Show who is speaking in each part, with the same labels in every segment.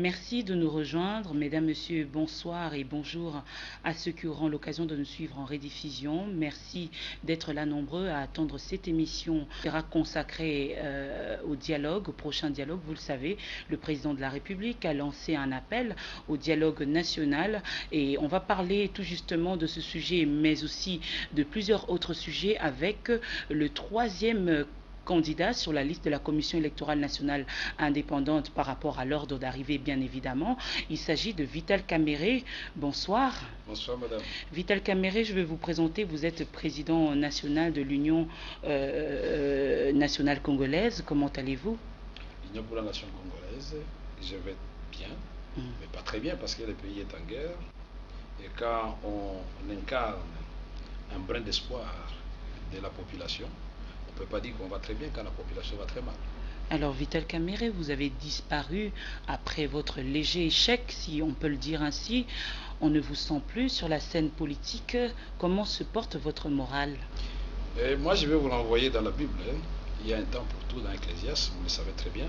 Speaker 1: Merci de nous rejoindre. Mesdames, Messieurs, bonsoir et bonjour à ceux qui auront l'occasion de nous suivre en rediffusion. Merci d'être là nombreux à attendre cette émission qui sera consacrée au dialogue, au prochain dialogue. Vous le savez, le président de la République a lancé un appel au dialogue national et on va parler tout justement de ce sujet, mais aussi de plusieurs autres sujets avec le troisième candidat sur la liste de la Commission électorale nationale indépendante par rapport à l'ordre d'arrivée, bien évidemment. Il s'agit de Vital Kamerhe. Bonsoir.
Speaker 2: Bonsoir, madame.
Speaker 1: Vital Kamerhe, je vais vous présenter. Vous êtes président national de l'Union nationale congolaise. Comment allez-vous?
Speaker 2: L'Union pour la nation congolaise, je vais bien, mais pas très bien parce que le pays est en guerre. Et quand on incarne un brin d'espoir de la population, on ne peut pas dire qu'on va très bien quand la population va très mal.
Speaker 1: Alors, Vital Kamerhe, vous avez disparu après votre léger échec, si on peut le dire ainsi. On ne vous sent plus sur la scène politique. Comment se porte votre morale?
Speaker 2: Et moi, je vais vous l'envoyer dans la Bible. Il y a un temps pour tout dans Ecclésiaste, vous le savez très bien.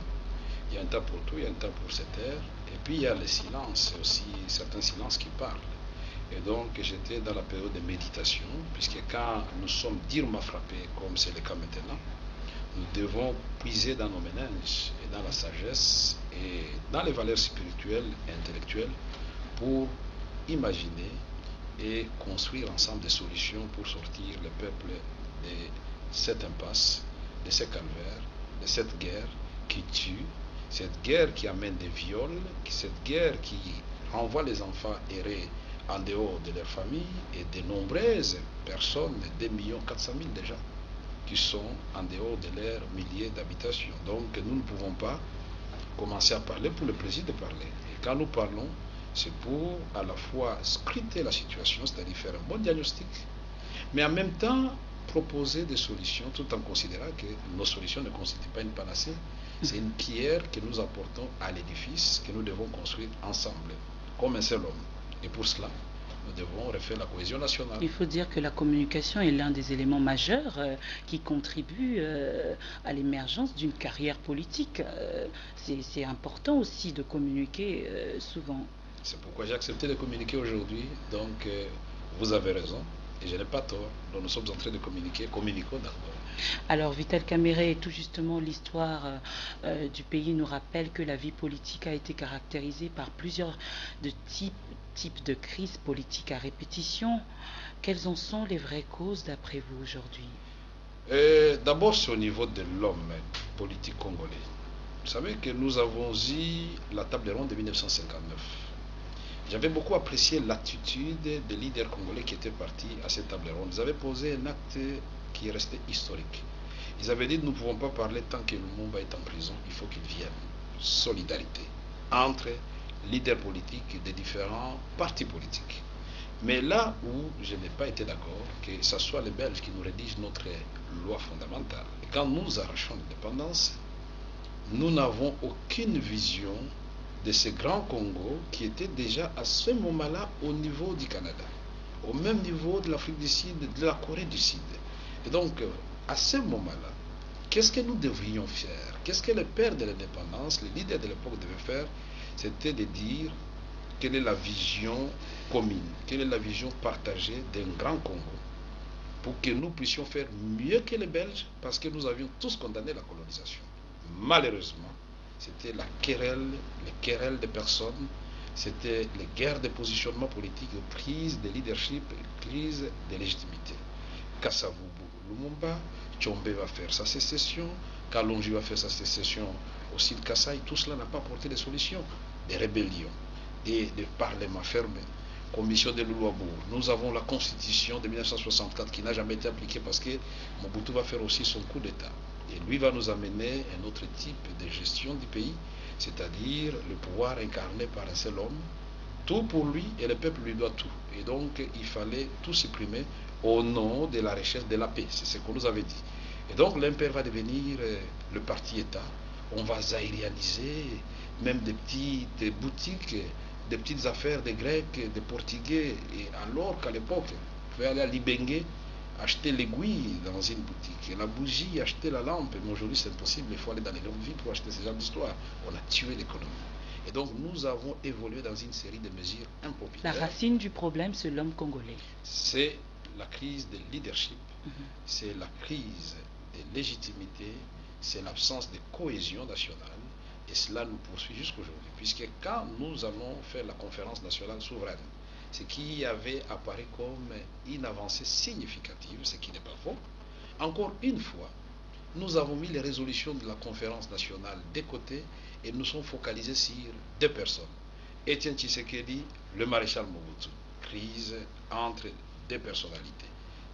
Speaker 2: Il y a un temps pour tout, il y a un temps pour se taire. Et puis, il y a le silence, aussi certains silences qui parlent. Et donc, j'étais dans la période de méditation, puisque quand nous sommes durement frappés, comme c'est le cas maintenant, nous devons puiser dans nos méninges et dans la sagesse et dans les valeurs spirituelles et intellectuelles pour imaginer et construire ensemble des solutions pour sortir le peuple de cette impasse, de ce calvaire, de cette guerre qui tue, cette guerre qui amène des viols, cette guerre qui renvoie les enfants errer en dehors de leur famille et de nombreuses personnes, 2,4 millions déjà, qui sont en dehors de leurs milliers d'habitations. Donc nous ne pouvons pas commencer à parler pour le plaisir de parler. Et quand nous parlons, c'est pour à la fois scruter la situation, c'est-à-dire faire un bon diagnostic, mais en même temps proposer des solutions tout en considérant que nos solutions ne constituent pas une panacée. C'est une pierre que nous apportons à l'édifice que nous devons construire ensemble, comme un seul homme. Et pour cela, nous devons refaire la cohésion nationale.
Speaker 1: Il faut dire que la communication est l'un des éléments majeurs qui contribuent à l'émergence d'une carrière politique. C'est important aussi de communiquer souvent.
Speaker 2: C'est pourquoi j'ai accepté de communiquer aujourd'hui. Donc, vous avez raison et je n'ai pas tort. Donc, nous sommes en train de communiquer. Communiquons d'abord.
Speaker 1: Alors, Vital Kamerhe, tout justement, l'histoire du pays nous rappelle que la vie politique a été caractérisée par plusieurs types de crises politiques à répétition. Quelles en sont les vraies causes d'après vous aujourd'hui?
Speaker 2: D'abord, c'est au niveau de l'homme politique congolais. Vous savez que nous avons eu la table ronde de 1959. J'avais beaucoup apprécié l'attitude des leaders congolais qui étaient partis à cette table ronde. Ils avaient posé un acte qui est resté historique. Ils avaient dit, nous ne pouvons pas parler tant que Lumumba est en prison, il faut qu'il vienne. Solidarité entre leaders politiques des différents partis politiques. Mais là où je n'ai pas été d'accord, que ce soit les Belges qui nous rédigent notre loi fondamentale. Et quand nous arrachons l'indépendance, nous n'avons aucune vision de ce grand Congo qui était déjà à ce moment-là au niveau du Canada, au même niveau de l'Afrique du Sud, de la Corée du Sud. Et donc, à ce moment-là, qu'est-ce que nous devrions faire? Qu'est-ce que les pères de l'indépendance, les leaders de l'époque devaient faire? C'était de dire quelle est la vision commune, quelle est la vision partagée d'un grand Congo, pour que nous puissions faire mieux que les Belges, parce que nous avions tous condamné la colonisation. Malheureusement, c'était la querelle, les querelles de personnes, c'était les guerres de positionnement politique, crise de leadership, crise de légitimité. Kassavubu Lumumba, Tchombe va faire sa sécession, Kalonji va faire sa sécession au sud Kassai, tout cela n'a pas apporté de solutions, des rébellions, des parlements fermés, commission de Louabourg. Nous avons la constitution de 1964 qui n'a jamais été appliquée parce que Mobutu va faire aussi son coup d'État. Et lui va nous amener un autre type de gestion du pays, c'est-à-dire le pouvoir incarné par un seul homme, tout pour lui et le peuple lui doit tout. Et donc il fallait tout supprimer au nom de la recherche de la paix. C'est ce qu'on nous avait dit. Et donc l'impère va devenir le parti-État. On va zaïrianiser même des petites boutiques, des petites affaires des Grecs, des Portugais. Et alors qu'à l'époque, on pouvait aller à Libengue, acheter l'aiguille dans une boutique, et la bougie, acheter la lampe. Mais aujourd'hui, c'est impossible. Il faut aller dans les grandes villes pour acheter ce genre d'histoire. On a tué l'économie. Et donc nous avons évolué dans une série de mesures impopulaires.
Speaker 1: La racine du problème, c'est l'homme congolais.
Speaker 2: C'est la crise de leadership, c'est la crise de légitimité, c'est l'absence de cohésion nationale. Et cela nous poursuit jusqu'aujourd'hui, puisque quand nous avons fait la conférence nationale souveraine, ce qui avait apparu comme une avancée significative, ce qui n'est pas faux, encore une fois, nous avons mis les résolutions de la conférence nationale de côté et nous sommes focalisés sur deux personnes. Étienne Tshisekedi, le maréchal Mobutu. Crise entre deux personnalités,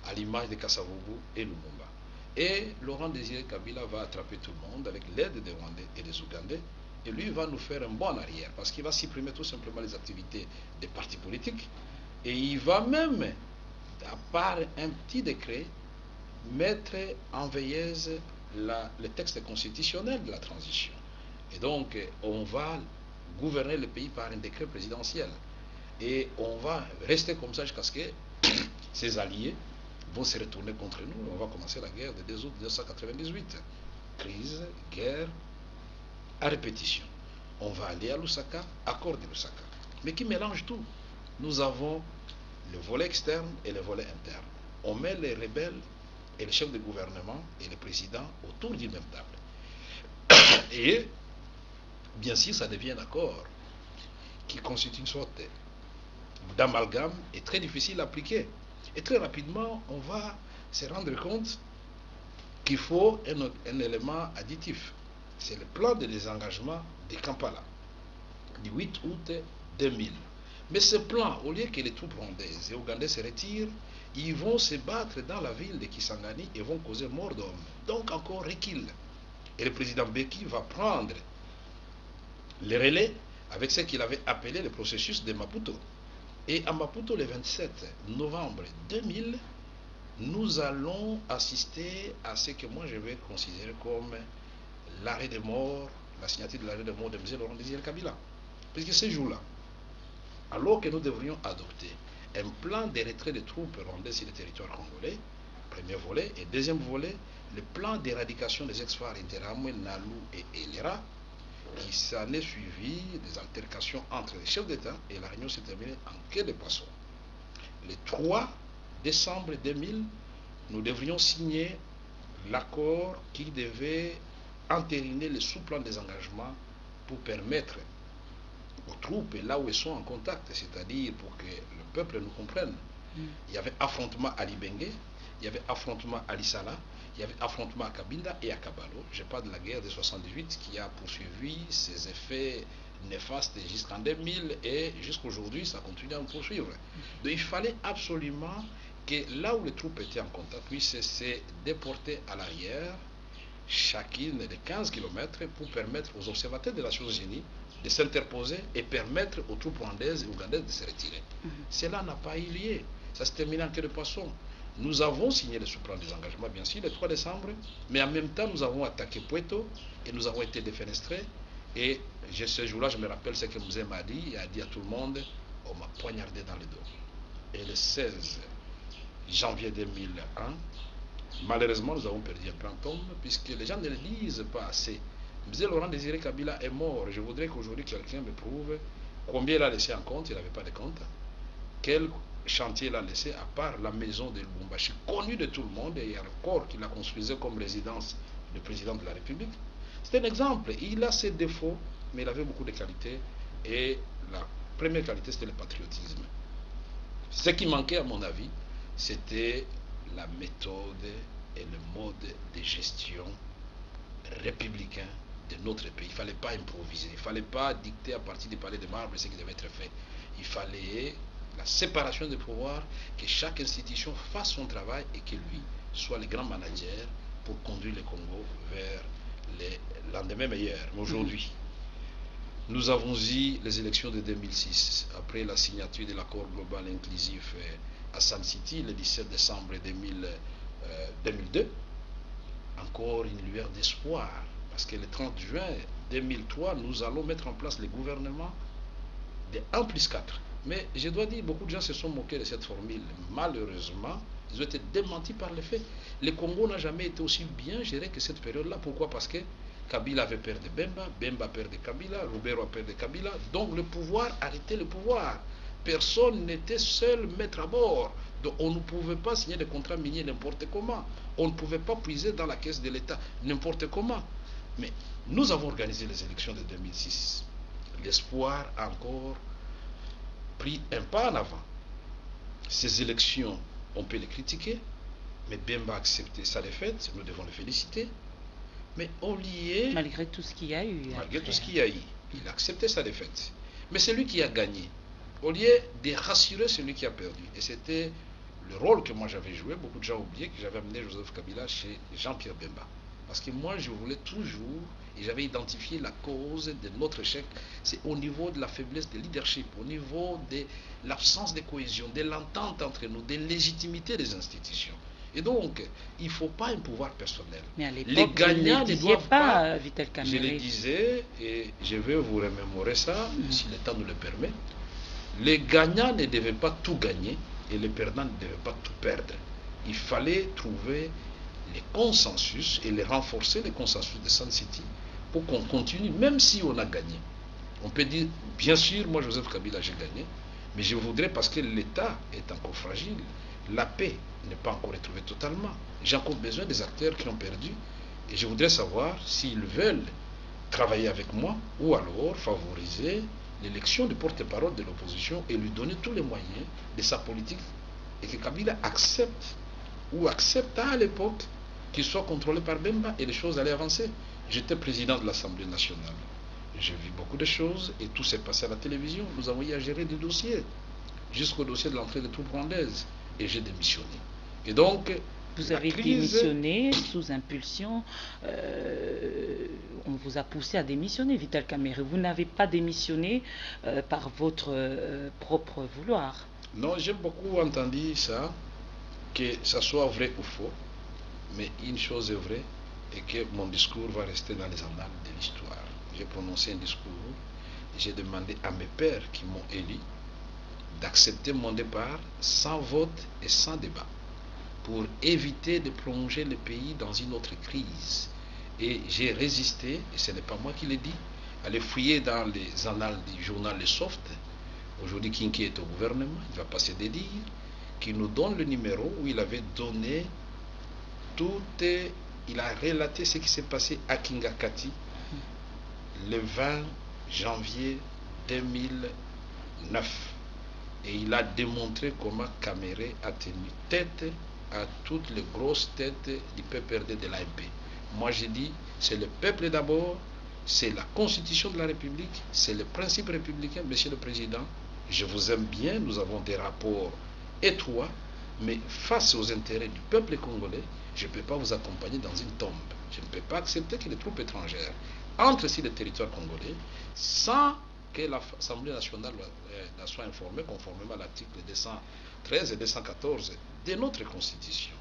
Speaker 2: à l'image de Kasavubu et Lumumba. Et Laurent Désiré Kabila va attraper tout le monde avec l'aide des Rwandais et des Ougandais. Et lui va nous faire un bond en arrière parce qu'il va supprimer tout simplement les activités des partis politiques. Et il va même, à part un petit décret, mettre en veilleuse le texte constitutionnel de la transition. Et donc, on va gouverner le pays par un décret présidentiel. Et on va rester comme ça jusqu'à ce que ses alliés vont se retourner contre nous. On va commencer la guerre de 2 août 1998. Crise, guerre, à répétition. On va aller à Lusaka, accord de Lusaka. Mais qui mélange tout. Nous avons le volet externe et le volet interne. On met les rebelles et le chef de gouvernement et le président autour d'une même table. Et bien sûr, ça devient un accord qui constitue une sorte d'amalgame et très difficile à appliquer. Et très rapidement, on va se rendre compte qu'il faut un élément additif. C'est le plan de désengagement de Kampala du 8 août 2000. Mais ce plan, au lieu que les troupes rwandaises et ougandaises se retirent, ils vont se battre dans la ville de Kisangani et vont causer mort d'hommes. Donc encore recul. Et le président Beki va prendre les relais avec ce qu'il avait appelé le processus de Maputo. Et à Maputo, le 27 novembre 2000, nous allons assister à ce que moi je vais considérer comme l'arrêt de mort, la signature de l'arrêt de mort de M. Laurent Désiré Kabila. Puisque ce jour-là, alors que nous devrions adopter un plan de retrait des troupes rwandaises sur le territoire congolais, premier volet, et deuxième volet, le plan d'éradication des ex-phares Interamwe, Nalu et Elera, qui s'en est suivi des altercations entre les chefs d'État et la réunion s'est terminée en queue de poisson. Le 3 décembre 2000, nous devrions signer l'accord qui devait entériner le sous-plan des engagements pour permettre aux troupes, là où elles sont en contact, c'est-à-dire pour que le peuple nous comprenne. Il y avait affrontement à Libenge, il y avait affrontement à Lissala, il y avait affrontement à Kabinda et à Kabalo. Je parle de la guerre de 78 qui a poursuivi ses effets néfastes jusqu'en 2000 et jusqu'aujourd'hui ça continue à nous poursuivre. Donc il fallait absolument que là où les troupes étaient en contact puissent se déporter à l'arrière, chacune de 15 km pour permettre aux observateurs des Nations Unies de s'interposer et permettre aux troupes rwandaises et ougandaises de se retirer. Cela n'a pas eu lieu. Ça se termine en queue de poisson. Nous avons signé le sous-plan des engagements, bien sûr, le 3 décembre, mais en même temps, nous avons attaqué Puerto et nous avons été défenestrés. Et ce jour-là, je me rappelle ce que Mouzé m'a dit. Il a dit à tout le monde, on m'a poignardé dans le dos. Et le 16 janvier 2001, malheureusement, nous avons perdu un fantôme, puisque les gens ne le disent pas assez. Mzee Laurent Désiré Kabila est mort. Je voudrais qu'aujourd'hui quelqu'un me prouve combien il a laissé en compte. Il n'avait pas de compte. Quel chantier il a laissé, à part la maison de Lubumbashi, connue de tout le monde, et il y a le corps qu'il a construisé comme résidence du président de la République. C'est un exemple. Il a ses défauts, mais il avait beaucoup de qualités. Et la première qualité, c'était le patriotisme. Ce qui manquait, à mon avis, c'était la méthode et le mode de gestion républicain de notre pays. Il ne fallait pas improviser, il ne fallait pas dicter à partir du palais de marbre ce qui devait être fait. Il fallait la séparation des pouvoirs, que chaque institution fasse son travail et que lui soit le grand manager pour conduire le Congo vers les lendemains meilleurs. Mais aujourd'hui, nous avons eu les élections de 2006, après la signature de l'accord global inclusif à Sun City le 17 décembre 2002, encore une lueur d'espoir, parce que le 30 juin 2003, nous allons mettre en place le gouvernement de 1+4. Mais je dois dire, beaucoup de gens se sont moqués de cette formule. Malheureusement, ils ont été démentis par les faits. Le Congo n'a jamais été aussi bien géré que cette période-là. Pourquoi? Parce que Kabila avait peur de Bemba, Bemba a peur de Kabila, Roubero a peur de Kabila. Donc le pouvoir arrêtait le pouvoir. Personne n'était seul maître à bord. Donc on ne pouvait pas signer des contrats miniers n'importe comment. On ne pouvait pas puiser dans la caisse de l'État n'importe comment. Mais nous avons organisé les élections de 2006. L'espoir a encore pris un pas en avant. Ces élections, on peut les critiquer, mais Bemba a accepté sa défaite, nous devons le féliciter. Mais au lieu...
Speaker 1: Malgré tout ce qu'il y a eu.
Speaker 2: Malgré tout ce qu'il y a eu, il a accepté sa défaite. Mais c'est lui qui a gagné. Au lieu de rassurer celui qui a perdu. Et c'était le rôle que moi j'avais joué. Beaucoup de gens ont oublié que j'avais amené Joseph Kabila chez Jean-Pierre Bemba. Parce que moi je voulais toujours, et j'avais identifié la cause de notre échec, c'est au niveau de la faiblesse de leadership, au niveau de l'absence de cohésion, de l'entente entre nous, de légitimité des institutions. Et donc, il ne faut pas un pouvoir personnel.
Speaker 1: Mais à l'époque,
Speaker 2: les gagnants
Speaker 1: ne
Speaker 2: ne doivent pas...
Speaker 1: Vital Kamerhe.
Speaker 2: Je le disais, et je vais vous remémorer ça, si le temps nous le permet. Les gagnants ne devaient pas tout gagner, et les perdants ne devaient pas tout perdre. Il fallait trouver les consensus et les renforcer, les consensus de Sun City, pour qu'on continue, même si on a gagné. On peut dire, bien sûr, moi, Joseph Kabila, j'ai gagné, mais je voudrais, parce que l'État est encore fragile, la paix n'est pas encore retrouvée totalement. J'ai encore besoin des acteurs qui ont perdu, et je voudrais savoir s'ils veulent travailler avec moi, ou alors favoriser l'élection du porte-parole de l'opposition et lui donner tous les moyens de sa politique, et que Kabila accepte, ou accepta à l'époque, qu'il soit contrôlé par Bemba, et les choses allaient avancer. J'étais président de l'Assemblée nationale. J'ai vu beaucoup de choses, et tout s'est passé à la télévision. Nous avons eu à gérer des dossiers, jusqu'au dossier de l'entrée des troupes rwandaises, et j'ai démissionné. Et donc,
Speaker 1: vous avez démissionné sous impulsion, on vous a poussé à démissionner, Vital Kamerhe. Vous n'avez pas démissionné par votre propre vouloir.
Speaker 2: Non, j'ai beaucoup entendu ça, que ça soit vrai ou faux, mais une chose est vraie, et que mon discours va rester dans les annales de l'histoire. J'ai prononcé un discours, et j'ai demandé à mes pères qui m'ont élu d'accepter mon départ sans vote et sans débat, pour éviter de plonger le pays dans une autre crise. Et j'ai résisté, et ce n'est pas moi qui l'ai dit, allez fouiller dans les annales du journal Le Soft, aujourd'hui Kinki est au gouvernement, il va passer des dire, qui nous donne le numéro où il avait donné il a relaté ce qui s'est passé à Kingakati le 20 janvier 2009. Et il a démontré comment Kamerhe a tenu tête à toutes les grosses têtes du PPRD de l'AMP. Moi j'ai dit, c'est le peuple d'abord, c'est la constitution de la République, c'est le principe républicain. Monsieur le Président, je vous aime bien, nous avons des rapports étroits, mais face aux intérêts du peuple congolais, je ne peux pas vous accompagner dans une tombe. Je ne peux pas accepter que les troupes étrangères entrent sur le territoire congolais sans que l'Assemblée nationale soit informée conformément à l'article 213 et 214 de notre Constitution.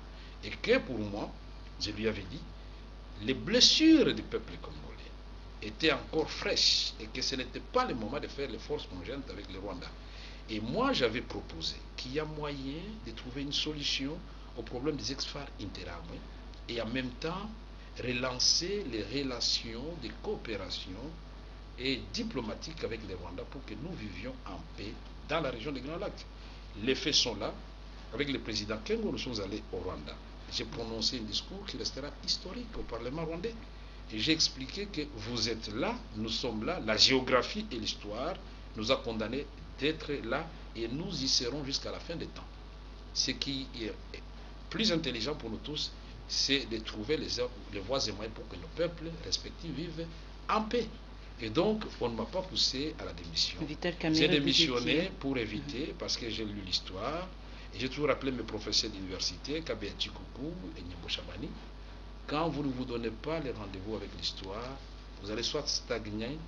Speaker 2: Et que pour moi, je lui avais dit, les blessures du peuple congolais étaient encore fraîches et que ce n'était pas le moment de faire les forces conjointes avec le Rwanda. Et moi, j'avais proposé qu'il y a moyen de trouver une solution au problème des ex-FAR interamoués et en même temps relancer les relations de coopération et diplomatique avec les Rwandais pour que nous vivions en paix dans la région des Grands Lacs. Les faits sont là. Avec le président Kengo, nous sommes allés au Rwanda. J'ai prononcé un discours qui restera historique au Parlement rwandais. Et j'ai expliqué que vous êtes là, nous sommes là, la géographie et l'histoire nous a condamnés d'être là et nous y serons jusqu'à la fin des temps. Ce qui est plus intelligent pour nous tous, c'est de trouver les voies et moyens pour que nos peuples respectifs vivent en paix. Et donc, on ne m'a pas poussé à la démission. J'ai démissionné pour éviter, parce que j'ai lu l'histoire, et j'ai toujours rappelé mes professeurs d'université, Kabea Chikuku et Nyembo Shabani, quand vous ne vous donnez pas les rendez-vous avec l'histoire, vous allez soit stagner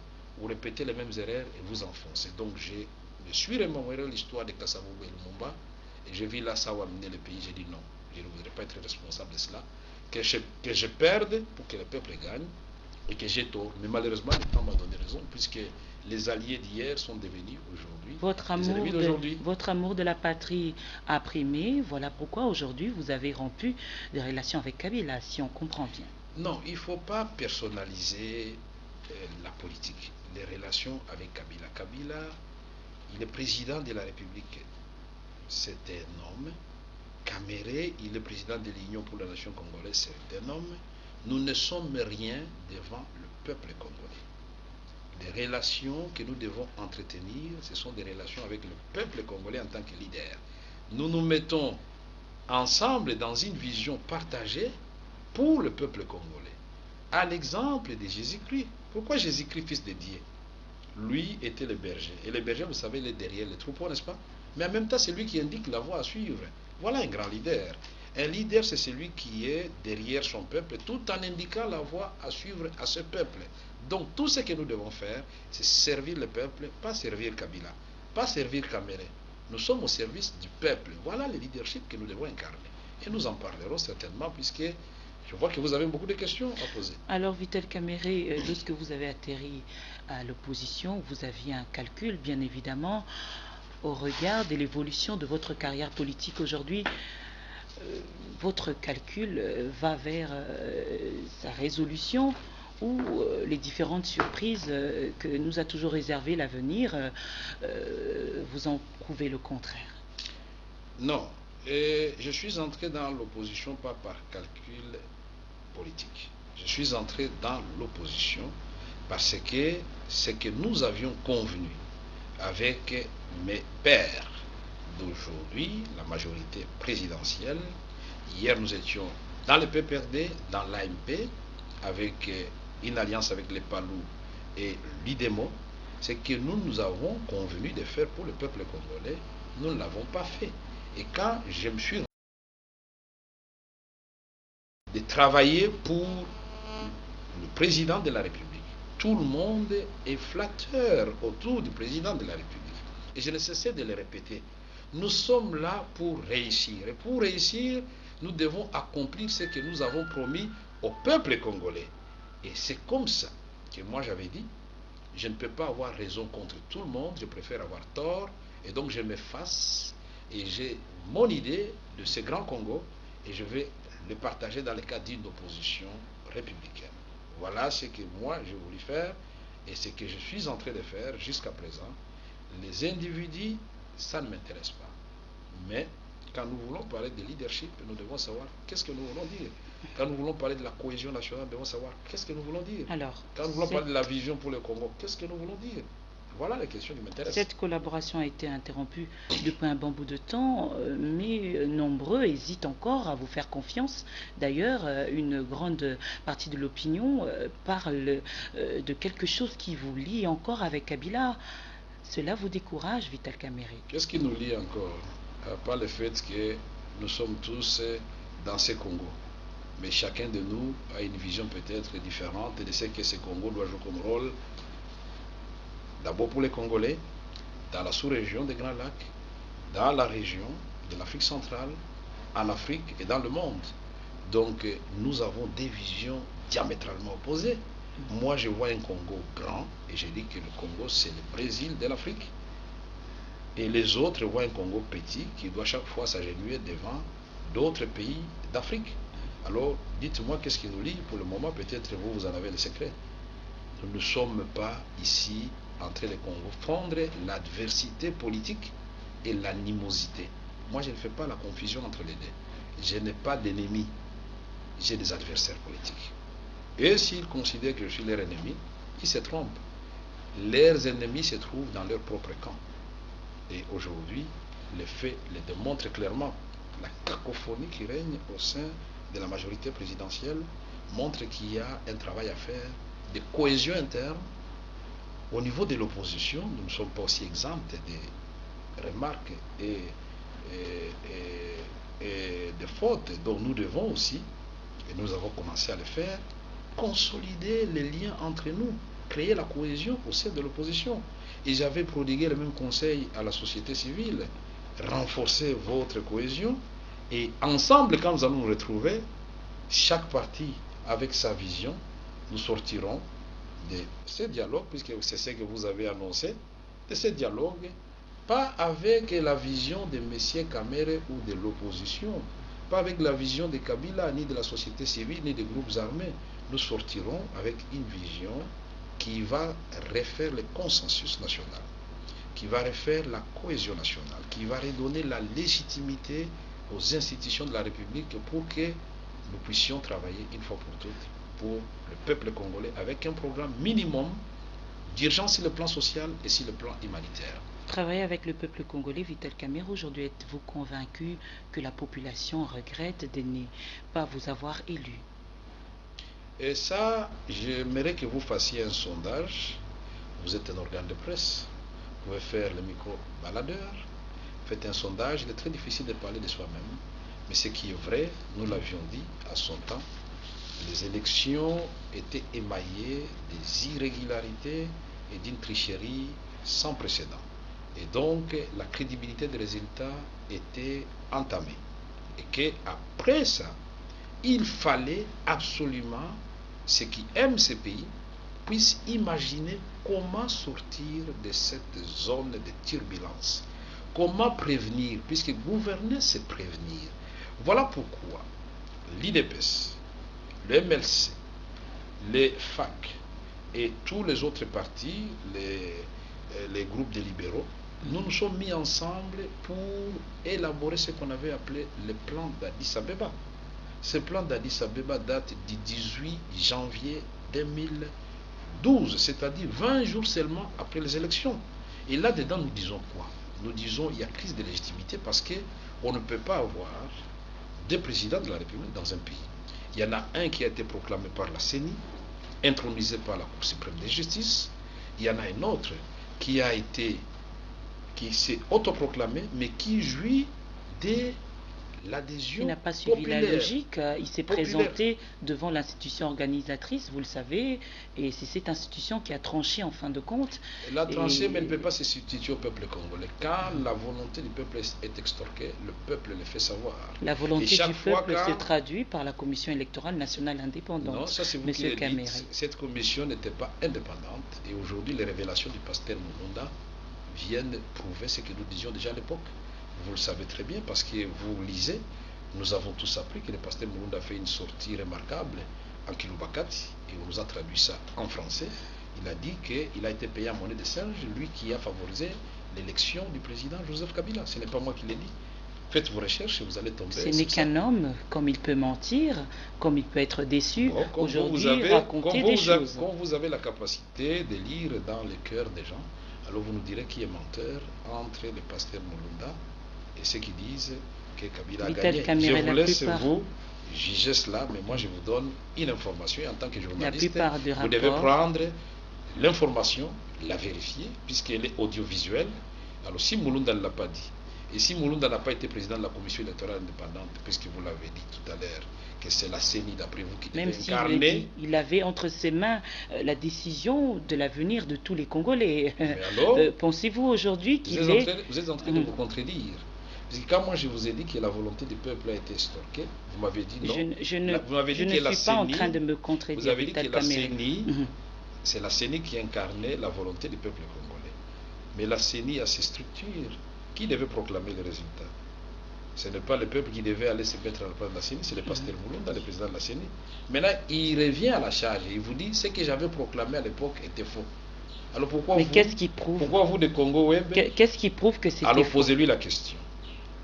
Speaker 2: ou répéter les mêmes erreurs et vous enfoncer. Donc, je me suis remémoré l'histoire de Kasavubu et Lumumba, et j'ai vu là ça où amener le pays. J'ai dit non, je ne voudrais pas être responsable de cela, que je perde pour que le peuple gagne, et que j'ai tort. Mais malheureusement, le temps m'a donné raison, puisque les alliés d'hier sont devenus aujourd'hui les ennemis d'aujourd'hui.
Speaker 1: Votre amour de la patrie a primé. Voilà pourquoi aujourd'hui vous avez rompu des relations avec Kabila, si on comprend bien.
Speaker 2: Non, il ne faut pas personnaliser la politique, les relations avec Kabila. Kabila, il est président de la République. C'est un homme. Kamere, il est président de l'Union pour la nation congolaise. C'est un homme. Nous ne sommes rien devant le peuple congolais. Les relations que nous devons entretenir, ce sont des relations avec le peuple congolais en tant que leader. Nous nous mettons ensemble dans une vision partagée pour le peuple congolais. À l'exemple de Jésus-Christ. Pourquoi Jésus-Christ, fils de Dieu? Lui était le berger. Et le berger, vous savez, il est derrière les troupeaux, n'est-ce pas? Mais en même temps, c'est lui qui indique la voie à suivre. Voilà un grand leader. Un leader, c'est celui qui est derrière son peuple, tout en indiquant la voie à suivre à ce peuple. Donc, tout ce que nous devons faire, c'est servir le peuple, pas servir Kabila, pas servir Kamere. Nous sommes au service du peuple. Voilà le leadership que nous devons incarner. Et nous en parlerons certainement, puisque je vois que vous avez beaucoup de questions à poser.
Speaker 1: Alors, Vital Kamere, lorsque vous avez atterri à l'opposition, vous aviez un calcul, bien évidemment, au regard de l'évolution de votre carrière politique aujourd'hui. Votre calcul va vers sa résolution ou les différentes surprises que nous a toujours réservé l'avenir, vous en prouvez le contraire?
Speaker 2: Non, et je suis entré dans l'opposition pas par calcul politique. Je suis entré dans l'opposition parce que ce que nous avions convenu avec mes pairs d'aujourd'hui, la majorité présidentielle, hier nous étions dans le PPRD, dans l'AMP, avec une alliance avec les Palous et l'IDEMO, c'est que nous avons convenu de faire pour le peuple congolais, nous ne l'avons pas fait. Et quand je me suis de travailler pour le président de la République, tout le monde est flatteur autour du président de la République. Et je ne cessais de le répéter. Nous sommes là pour réussir. Et pour réussir, nous devons accomplir ce que nous avons promis au peuple congolais. Et c'est comme ça que moi j'avais dit, je ne peux pas avoir raison contre tout le monde, je préfère avoir tort. Et donc je m'efface et j'ai mon idée de ce grand Congo et je vais le partager dans le cadre d'une opposition républicaine. Voilà ce que moi j'ai voulu faire et ce que je suis en train de faire jusqu'à présent. Les individus, ça ne m'intéresse pas. Mais quand nous voulons parler de leadership, nous devons savoir qu'est-ce que nous voulons dire. Quand nous voulons parler de la cohésion nationale, nous devons savoir qu'est-ce que nous voulons dire.
Speaker 1: Alors,
Speaker 2: quand nous voulons parler de la vision pour le Congo, qu'est-ce que nous voulons dire. Voilà les questions qui m'intéressent.
Speaker 1: Cette collaboration a été interrompue depuis un bon bout de temps, mais nombreux hésitent encore à vous faire confiance. D'ailleurs, une grande partie de l'opinion parle de quelque chose qui vous lie encore avec Kabila. Cela vous décourage, Vital Kamere?
Speaker 2: Qu'est-ce qui nous lie encore? Pas le fait que nous sommes tous dans ce Congo. Mais chacun de nous a une vision peut-être différente de ce que ce Congo doit jouer comme rôle. D'abord pour les Congolais, dans la sous-région des Grands Lacs, dans la région de l'Afrique centrale, en Afrique et dans le monde. Donc nous avons des visions diamétralement opposées. Moi je vois un Congo grand et je dis que le Congo c'est le Brésil de l'Afrique. Et les autres voient un Congo petit qui doit chaque fois s'agenouiller devant d'autres pays d'Afrique. Alors dites-moi qu'est-ce qui nous lie. Pour le moment peut-être vous en avez le secret. Nous ne sommes pas ici en train de confondre l'adversité politique et l'animosité. Moi, je ne fais pas la confusion entre les deux. Je n'ai pas d'ennemis, j'ai des adversaires politiques. Et s'ils considèrent que je suis leur ennemi, ils se trompent. Leurs ennemis se trouvent dans leur propre camp. Et aujourd'hui, les faits le démontrent clairement. La cacophonie qui règne au sein de la majorité présidentielle montre qu'il y a un travail à faire de cohésion interne. Au niveau de l'opposition, nous ne sommes pas aussi exempts des remarques et des fautes dont nous devons aussi, et nous avons commencé à le faire, consolider les liens entre nous, créer la cohésion au sein de l'opposition. Et j'avais prodigué le même conseil à la société civile, renforcer votre cohésion, et ensemble, quand nous allons nous retrouver, chaque parti avec sa vision, nous sortirons de ce dialogue, puisque c'est ce que vous avez annoncé, de ce dialogue, pas avec la vision de M. Kamere ou de l'opposition, pas avec la vision de Kabila, ni de la société civile, ni des groupes armés. Nous sortirons avec une vision qui va refaire le consensus national, qui va refaire la cohésion nationale, qui va redonner la légitimité aux institutions de la République pour que nous puissions travailler une fois pour toutes pour le peuple congolais avec un programme minimum d'urgence sur le plan social et sur le plan humanitaire.
Speaker 1: Travailler avec le peuple congolais, Vital Kamerhe, aujourd'hui êtes-vous convaincu que la population regrette de ne pas vous avoir élu?
Speaker 2: Et ça, j'aimerais que vous fassiez un sondage. Vous êtes un organe de presse, vous pouvez faire le micro-baladeur, faites un sondage. Il est très difficile de parler de soi-même, mais ce qui est vrai, nous l'avions dit à son temps, les élections étaient émaillées des irrégularités et d'une tricherie sans précédent. Et donc, la crédibilité des résultats était entamée. Et qu'après ça, il fallait absolument, ceux qui aiment ce pays, puissent imaginer comment sortir de cette zone de turbulence. Comment prévenir, puisque gouverner, c'est prévenir. Voilà pourquoi l'IDPS, le MLC, les FAC et tous les autres partis, les groupes de libéraux, nous nous sommes mis ensemble pour élaborer ce qu'on avait appelé le plan d'Addis Abeba. Ce plan d'Addis Abeba date du 18 janvier 2012, c'est-à-dire 20 jours seulement après les élections. Et là-dedans, nous disons quoi? Nous disons qu'il y a crise de légitimité parce qu'on ne peut pas avoir deux présidents de la République dans un pays. Il y en a un qui a été proclamé par la CENI, intronisé par la Cour suprême de justice. Il y en a un autre qui s'est autoproclamé, mais qui jouit de l'adhésion.
Speaker 1: Il n'a pas suivi la logique, il s'est présenté devant l'institution organisatrice, vous le savez, et c'est cette institution qui a tranché en fin de compte.
Speaker 2: Elle a tranché, mais elle ne peut pas se substituer au peuple congolais. Quand la volonté du peuple est extorquée, le peuple le fait savoir.
Speaker 1: La volonté du peuple se traduit par la Commission électorale nationale indépendante.
Speaker 2: Non, ça c'est vous qui le dites. Cette commission n'était pas indépendante, et aujourd'hui les révélations du pasteur Mulunda viennent prouver ce que nous disions déjà à l'époque. Vous le savez très bien parce que vous lisez, nous avons tous appris que le pasteur Mulunda a fait une sortie remarquable en Kilubakati et on nous a traduit ça en français. Il a dit qu'il a été payé en monnaie de singe, lui qui a favorisé l'élection du président Joseph Kabila. Ce n'est pas moi qui l'ai dit. Faites vos recherches et vous allez tomber.
Speaker 1: Ce n'est qu'un homme, comme il peut mentir, comme il peut être déçu, aujourd'hui raconter des choses.
Speaker 2: Quand vous avez la capacité de lire dans le cœur des gens, alors vous nous direz qui est menteur entre le pasteur Mulunda et ceux qui disent que Kabila a gagné. Je vous laisse vous juger cela, mais moi je vous donne une information et en tant que journaliste, vous devez prendre l'information, la vérifier, puisqu'elle est audiovisuelle. Alors si Mulunda ne l'a pas dit, et si Mulunda n'a pas été président de la commission électorale indépendante, puisque vous l'avez dit tout à l'heure, que c'est la CENI d'après vous qui devait incarner.
Speaker 1: Il avait entre ses mains la décision de l'avenir de tous les Congolais. Pensez-vous aujourd'hui qu'il est...
Speaker 2: Vous êtes en train de vous contredire. Parce que quand moi je vous ai dit que la volonté du peuple a été extorquée, vous m'avez dit non.
Speaker 1: Je ne suis pas en train de me contredire.
Speaker 2: Vous avez dit que la CENI, c'est la CENI qui incarnait la volonté du peuple congolais. Mais la CENI a ses structures. Qui devait proclamer les résultats? Ce n'est pas le peuple qui devait aller se mettre à la place de la CENI, c'est le pasteur Mulunda, le président de la CENI. Maintenant, il revient à la charge et il vous dit ce que j'avais proclamé à l'époque était faux. Alors pourquoi
Speaker 1: qu'est-ce qui prouve?
Speaker 2: Pourquoi vous de Congo Web?
Speaker 1: Qu'est-ce qui prouve que c'était faux?
Speaker 2: Alors posez-lui la question.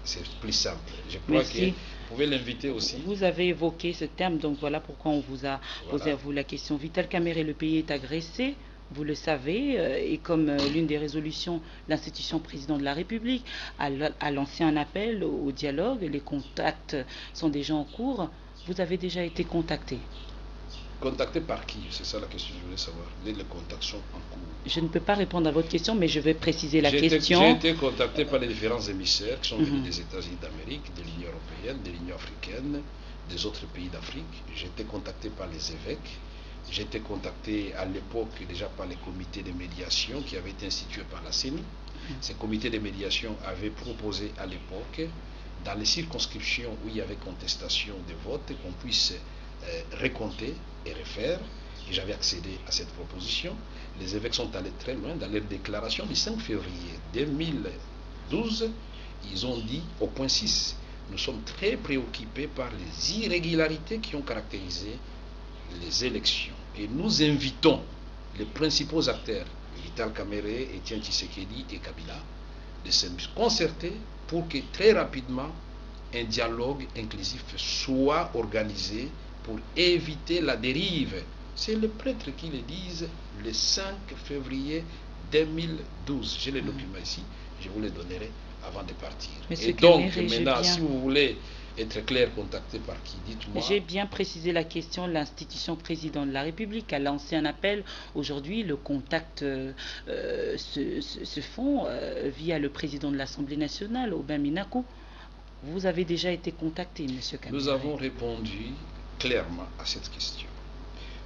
Speaker 2: C'est plus simple. Je crois que vous pouvez l'inviter aussi.
Speaker 1: Vous avez évoqué ce terme, donc voilà pourquoi on vous a posé à vous la question. Vital Kamerhe, le pays est agressé. Vous le savez, et comme l'une des résolutions, l'institution président de la République a lancé un appel au dialogue, les contacts sont déjà en cours. Vous avez déjà été contacté?
Speaker 2: Contacté par qui? C'est ça la question que je voulais savoir. Les contacts sont en cours.
Speaker 1: Je ne peux pas répondre à votre question, mais je vais préciser la question.
Speaker 2: J'ai été contacté par les différents émissaires qui sont venus des États-Unis d'Amérique, de l'Union européenne, de l'Union africaine, des autres pays d'Afrique. J'ai été contacté par les évêques. J'ai été contacté à l'époque déjà par les comités de médiation qui avaient été institués par la CENI. Ces comités de médiation avaient proposé à l'époque, dans les circonscriptions où il y avait contestation des votes, qu'on puisse recompter et refaire. Et j'avais accédé à cette proposition. Les évêques sont allés très loin. Dans leur déclaration du 5 février 2012, ils ont dit au point 6 nous sommes très préoccupés par les irrégularités qui ont caractérisé les élections. Et nous invitons les principaux acteurs, Vital Kamerhe, Etienne Tshisekedi et Kabila, de se concerter pour que très rapidement un dialogue inclusif soit organisé pour éviter la dérive. C'est le prêtre qui le dit le 5 février 2012. J'ai les documents ici, je vous les donnerai avant de partir.
Speaker 1: Monsieur
Speaker 2: et donc,
Speaker 1: Kamerhe,
Speaker 2: maintenant, si vous voulez être clair, contacté par qui, dites-moi.
Speaker 1: J'ai bien précisé la question. L'institution président de la République a lancé un appel. Aujourd'hui, le contact se font via le président de l'Assemblée nationale, Aubin Minakou. Vous avez déjà été contacté, monsieur Kamerhe.
Speaker 2: Nous avons répondu clairement à cette question.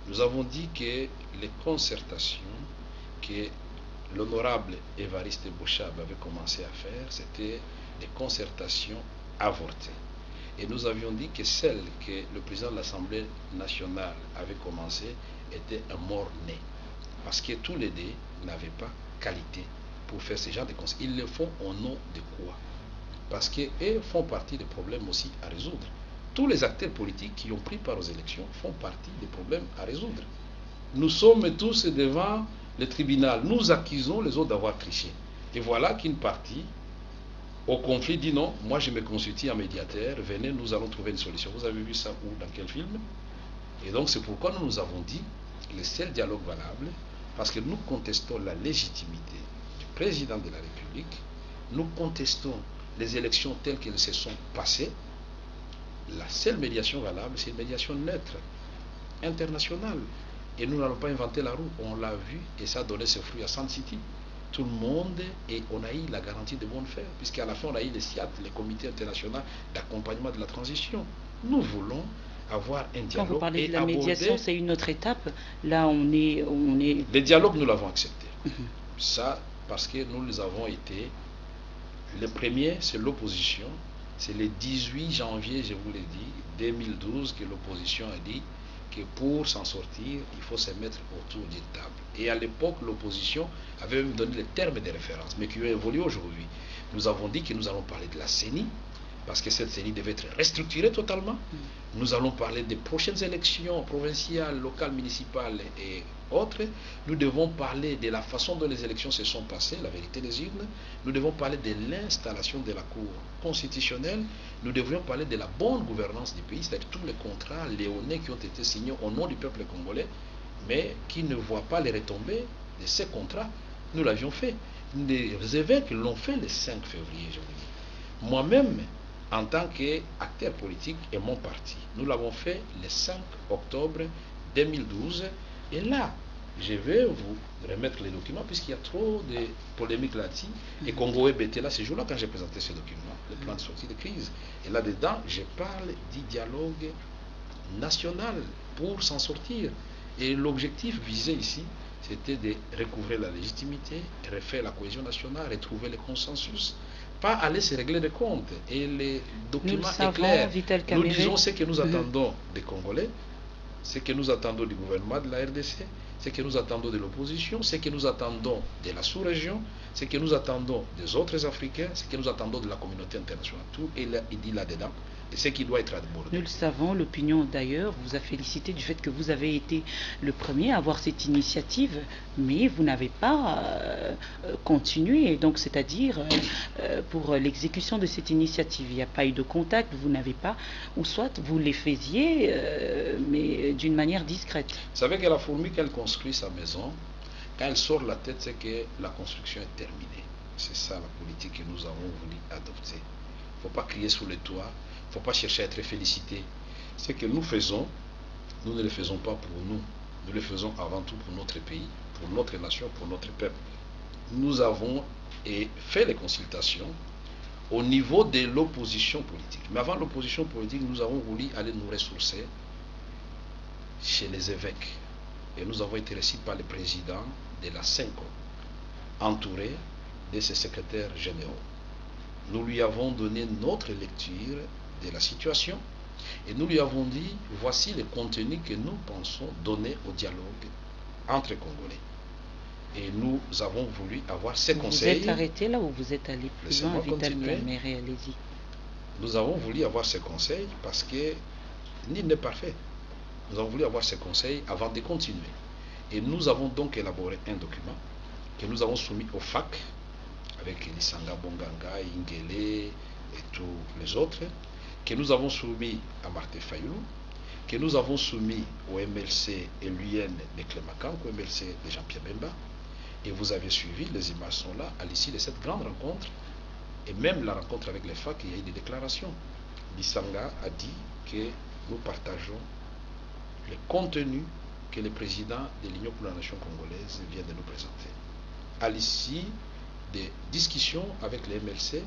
Speaker 2: Nous avons dit que les concertations que l'honorable Évariste Bochab avait commencé à faire, c'était des concertations avortées. Et nous avions dit que celle que le président de l'Assemblée nationale avait commencé était un mort-né. Parce que tous les deux n'avaient pas qualité pour faire ce genre de conseils. Ils le font au nom de quoi? Parce qu'ils font partie des problèmes aussi à résoudre. Tous les acteurs politiques qui ont pris part aux élections font partie des problèmes à résoudre. Nous sommes tous devant le tribunal. Nous accusons les autres d'avoir triché. Et voilà qu'une partie au conflit dit non, moi je me constitue en médiateur, venez, nous allons trouver une solution. Vous avez vu ça où, dans quel film? Et donc c'est pourquoi nous avons dit le seul dialogue valable, parce que nous contestons la légitimité du président de la République, nous contestons les élections telles qu'elles se sont passées. La seule médiation valable, c'est une médiation neutre, internationale. Et nous n'allons pas inventer la roue, on l'a vu et ça a donné ses fruits à Sand City. Tout le monde, et on a eu la garantie de bonne faire, puisqu'à la fin on a eu les CIAT, les comités internationaux d'accompagnement de la transition. Nous voulons avoir un dialogue.
Speaker 1: Quand vous parlez de la médiation, c'est une autre étape. Là, on est...
Speaker 2: Le dialogue, nous l'avons accepté. Ça, parce que nous les avons été... Le premier, c'est l'opposition. C'est le 18 janvier, je vous l'ai dit, 2012, que l'opposition a dit que pour s'en sortir, il faut se mettre autour d'une table. Et à l'époque, l'opposition avait même donné les termes de référence, mais qui ont évolué aujourd'hui. Nous avons dit que nous allons parler de la CENI, parce que cette CENI devait être restructurée totalement. Nous allons parler des prochaines élections provinciales, locales, municipales et autres. Nous devons parler de la façon dont les élections se sont passées, la vérité des urnes. Nous devons parler de l'installation de la Cour constitutionnelle. Nous devrions parler de la bonne gouvernance du pays, c'est-à-dire tous les contrats léonais qui ont été signés au nom du peuple congolais, mais qui ne voient pas les retombées de ces contrats. Nous l'avions fait. Les évêques l'ont fait le 5 février, je vous dis. Moi-même, en tant qu'acteur politique et mon parti, nous l'avons fait le 5 octobre 2012. Et là, je vais vous remettre les documents, puisqu'il y a trop de polémiques là-dessus. Et Congo était là ce jour-là quand j'ai présenté ce document, le plan de sortie de crise. Et là-dedans, je parle du dialogue national pour s'en sortir. Et l'objectif visé ici, c'était de recouvrer la légitimité, refaire la cohésion nationale, retrouver le consensus, pas aller se régler des comptes. Et les documents est clair. Nous disons ce que nous attendons des Congolais, ce que nous attendons du gouvernement de la RDC, ce que nous attendons de l'opposition, ce que nous attendons de la sous-région, ce que nous attendons des autres Africains, ce que nous attendons de la communauté internationale. Tout est là, il dit là-dedans, et ce qui doit être abordé.
Speaker 1: Nous le savons, l'opinion d'ailleurs vous a félicité du fait que vous avez été le premier à avoir cette initiative, mais vous n'avez pas continué. Donc, c'est-à-dire, pour l'exécution de cette initiative, il n'y a pas eu de contact, vous n'avez pas, ou soit vous les faisiez, mais d'une manière discrète.
Speaker 2: Vous savez que la fourmi, quand elle construit sa maison, quand elle sort la tête, c'est que la construction est terminée. C'est ça la politique que nous avons voulu adopter. Il ne faut pas crier sous les toits, il ne faut pas chercher à être félicité. Ce que nous faisons, nous ne le faisons pas pour nous. Nous le faisons avant tout pour notre pays, pour notre nation, pour notre peuple. Nous avons fait les consultations au niveau de l'opposition politique. Mais avant l'opposition politique, nous avons voulu aller nous ressourcer chez les évêques. Et nous avons été reçus par le président de la CENCO, entouré de ses secrétaires généraux. Nous lui avons donné notre lecture de la situation et nous lui avons dit, voici le contenu que nous pensons donner au dialogue entre Congolais. Et nous avons voulu avoir ces conseils.
Speaker 1: Vous êtes arrêté là ou vous êtes allé plus loin? Vital Kamerhe, allez-y.
Speaker 2: Nous avons voulu avoir ces conseils parce que nul n'est parfait. Nous avons voulu avoir ces conseils avant de continuer. Et nous avons donc élaboré un document que nous avons soumis au FAC avec Lisanga Bonganga, Ingele et tous les autres, que nous avons soumis à Martin Fayoulou, que nous avons soumis au MLC et l'UN de Clémacan, au MLC de Jean-Pierre Bemba. Et vous avez suivi, les images sont là, à l'issue de cette grande rencontre, et même la rencontre avec les FAC, il y a eu des déclarations. Lisanga a dit que nous partageons le contenu que le président de l'Union pour la nation congolaise vient de nous présenter. À l'issue des discussions avec les MLC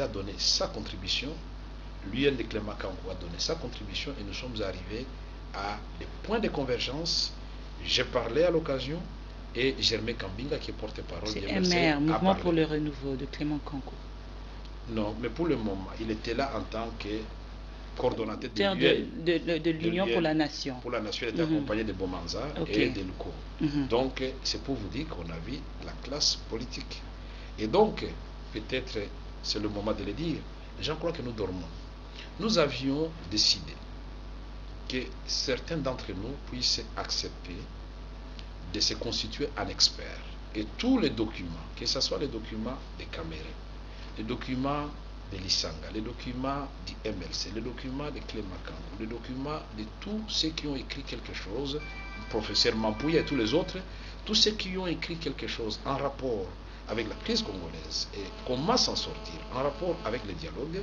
Speaker 2: a donné sa contribution, l'UN de Clémacanco a donné sa contribution et nous sommes arrivés à des points de convergence. J'ai parlé à l'occasion et Germain Kambinga, qui est porte-parole
Speaker 1: du
Speaker 2: MLC,
Speaker 1: MR, Mouvement pour le Renouveau de Clémacanco.
Speaker 2: Non, mais pour le moment, il était là en tant que coordonnateur
Speaker 1: de l'Union pour la Nation.
Speaker 2: Pour la Nation, il était accompagné de Bomanza et de Luko. Donc, c'est pour vous dire qu'on a vu la classe politique. Et donc, peut-être, c'est le moment de le dire, les gens croient que nous dormons. Nous avions décidé que certains d'entre nous puissent accepter de se constituer en experts. Et tous les documents, que ce soit les documents des Camérés, les documents de l'Isanga, les documents du MLC, les documents de Clémacanco, les documents de tous ceux qui ont écrit quelque chose, le professeur Mampouya et tous les autres, tous ceux qui ont écrit quelque chose en rapport avec la crise congolaise et comment s'en sortir, en rapport avec le dialogue,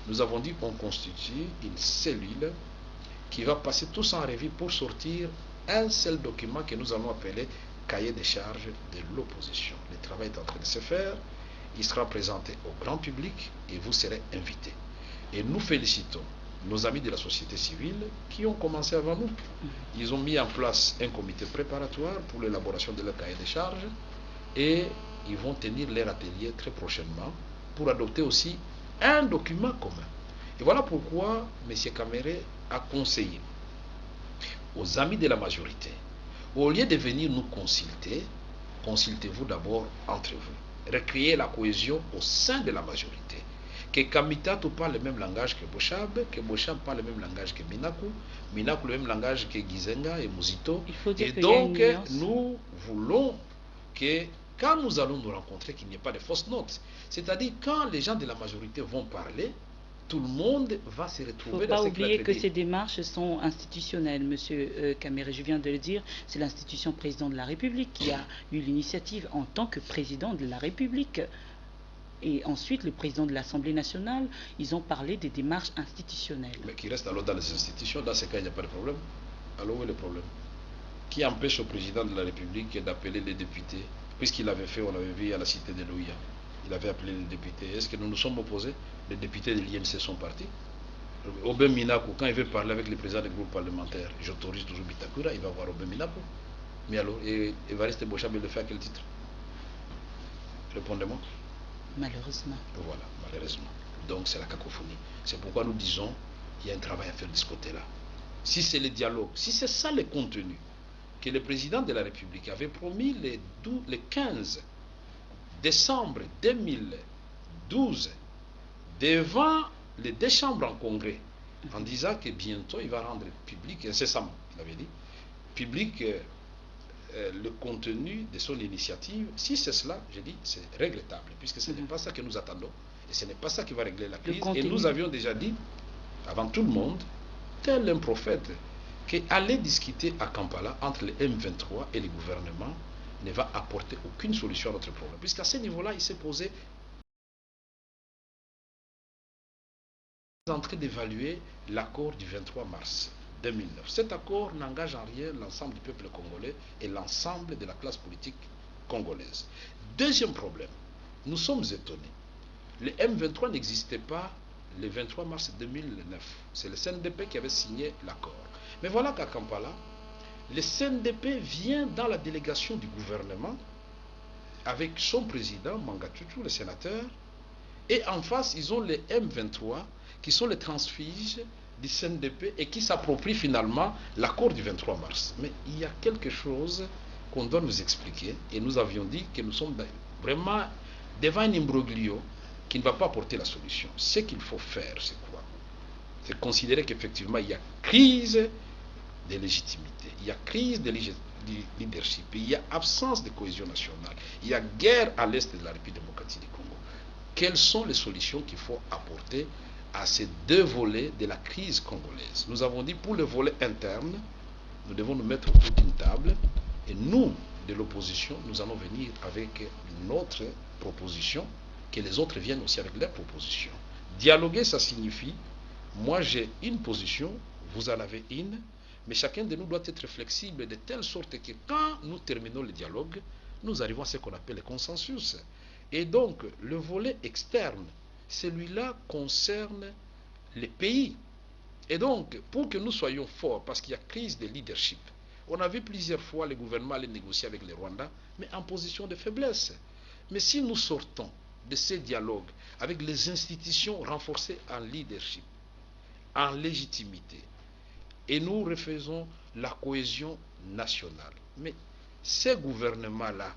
Speaker 2: nous avons dit qu'on constitue une cellule qui va passer tous en revue pour sortir un seul document que nous allons appeler cahier des charges de l'opposition. Le travail est en train de se faire. Il sera présenté au grand public et vous serez invités. Et nous félicitons nos amis de la société civile qui ont commencé avant nous. Ils ont mis en place un comité préparatoire pour l'élaboration de leur cahier des charges et ils vont tenir leur atelier très prochainement pour adopter aussi un document commun. Et voilà pourquoi M. Caméré a conseillé aux amis de la majorité, au lieu de venir nous consulter, consultez-vous d'abord entre vous. Recréer la cohésion au sein de la majorité. Que Kamitato parle le même langage que Boshab parle le même langage que Minaku le même langage que Gizenga et Muzito. Et donc, nous voulons que quand nous allons nous rencontrer, qu'il n'y ait pas de fausses notes. C'est-à-dire, quand les gens de la majorité vont parler, tout le monde va se retrouver dans ce qu'il a dit. Il ne faut pas oublier
Speaker 1: que ces démarches sont institutionnelles, Monsieur Caméré. Je viens de le dire, c'est l'institution président de la République qui a eu l'initiative en tant que président de la République. Et ensuite, le président de l'Assemblée nationale, ils ont parlé des démarches institutionnelles.
Speaker 2: Mais qui reste alors dans les institutions, dans ce cas, il n'y a pas de problème. Alors où est le problème? Qui empêche au président de la République d'appeler les députés? Puisqu'il avait fait, on avait vu à la cité de l'OIA, il avait appelé les députés. Est-ce que nous nous sommes opposés? Les députés de l'INC sont partis. Aubin Minakou, quand il veut parler avec le président du groupe parlementaire, j'autorise toujours Bitakura, il va voir Aubin Minakou. Mais alors, Evariste Boshab, il le fait à quel titre? Répondez-moi.
Speaker 1: Malheureusement.
Speaker 2: Voilà, malheureusement. Donc c'est la cacophonie. C'est pourquoi nous disons qu'il y a un travail à faire de ce côté-là. Si c'est le dialogue, si c'est ça le contenu que le président de la République avait promis le 15 décembre 2012 devant les deux chambres en congrès, en disant que bientôt il va rendre public, incessamment, il avait dit, public le contenu de son initiative. Si c'est cela, je dis, c'est regrettable, puisque ce n'est pas ça que nous attendons, et ce n'est pas ça qui va régler la crise. Et nous avions déjà dit, avant tout le monde, tel un prophète, qu'aller discuter à Kampala entre le M23 et le gouvernement ne va apporter aucune solution à notre problème, puisqu'à ce niveau-là, il s'est posé en train d'évaluer l'accord du 23 mars 2009. Cet accord n'engage en rien l'ensemble du peuple congolais et l'ensemble de la classe politique congolaise. Deuxième problème, nous sommes étonnés. Le M23 n'existait pas le 23 mars 2009. C'est le CNDP qui avait signé l'accord. Mais voilà qu'à Kampala, le CNDP vient dans la délégation du gouvernement avec son président, Mangatutu, le sénateur, et en face, ils ont les M23 qui sont les transfuges du CNDP et qui s'approprient finalement l'accord du 23 mars. Mais il y a quelque chose qu'on doit nous expliquer et nous avions dit que nous sommes vraiment devant un imbroglio qui ne va pas apporter la solution. Ce qu'il faut faire, c'est quoi? C'est considérer qu'effectivement, il y a crise de légitimité, il y a crise de leadership, il y a absence de cohésion nationale, il y a guerre à l'est de la République démocratique du Congo. Quelles sont les solutions qu'il faut apporter à ces deux volets de la crise congolaise? Nous avons dit, pour le volet interne, nous devons nous mettre autour d'une table, et nous, de l'opposition, nous allons venir avec notre proposition, que les autres viennent aussi avec leurs propositions. Dialoguer, ça signifie, moi j'ai une position, vous en avez une, mais chacun de nous doit être flexible de telle sorte que quand nous terminons le dialogue, nous arrivons à ce qu'on appelle le consensus. Et donc, le volet externe, celui-là concerne les pays. Et donc, pour que nous soyons forts, parce qu'il y a crise de leadership, on a vu plusieurs fois le gouvernement aller négocier avec le Rwanda, mais en position de faiblesse. Mais si nous sortons de ces dialogues avec les institutions renforcées en leadership, en légitimité, et nous refaisons la cohésion nationale. Mais ces gouvernements-là,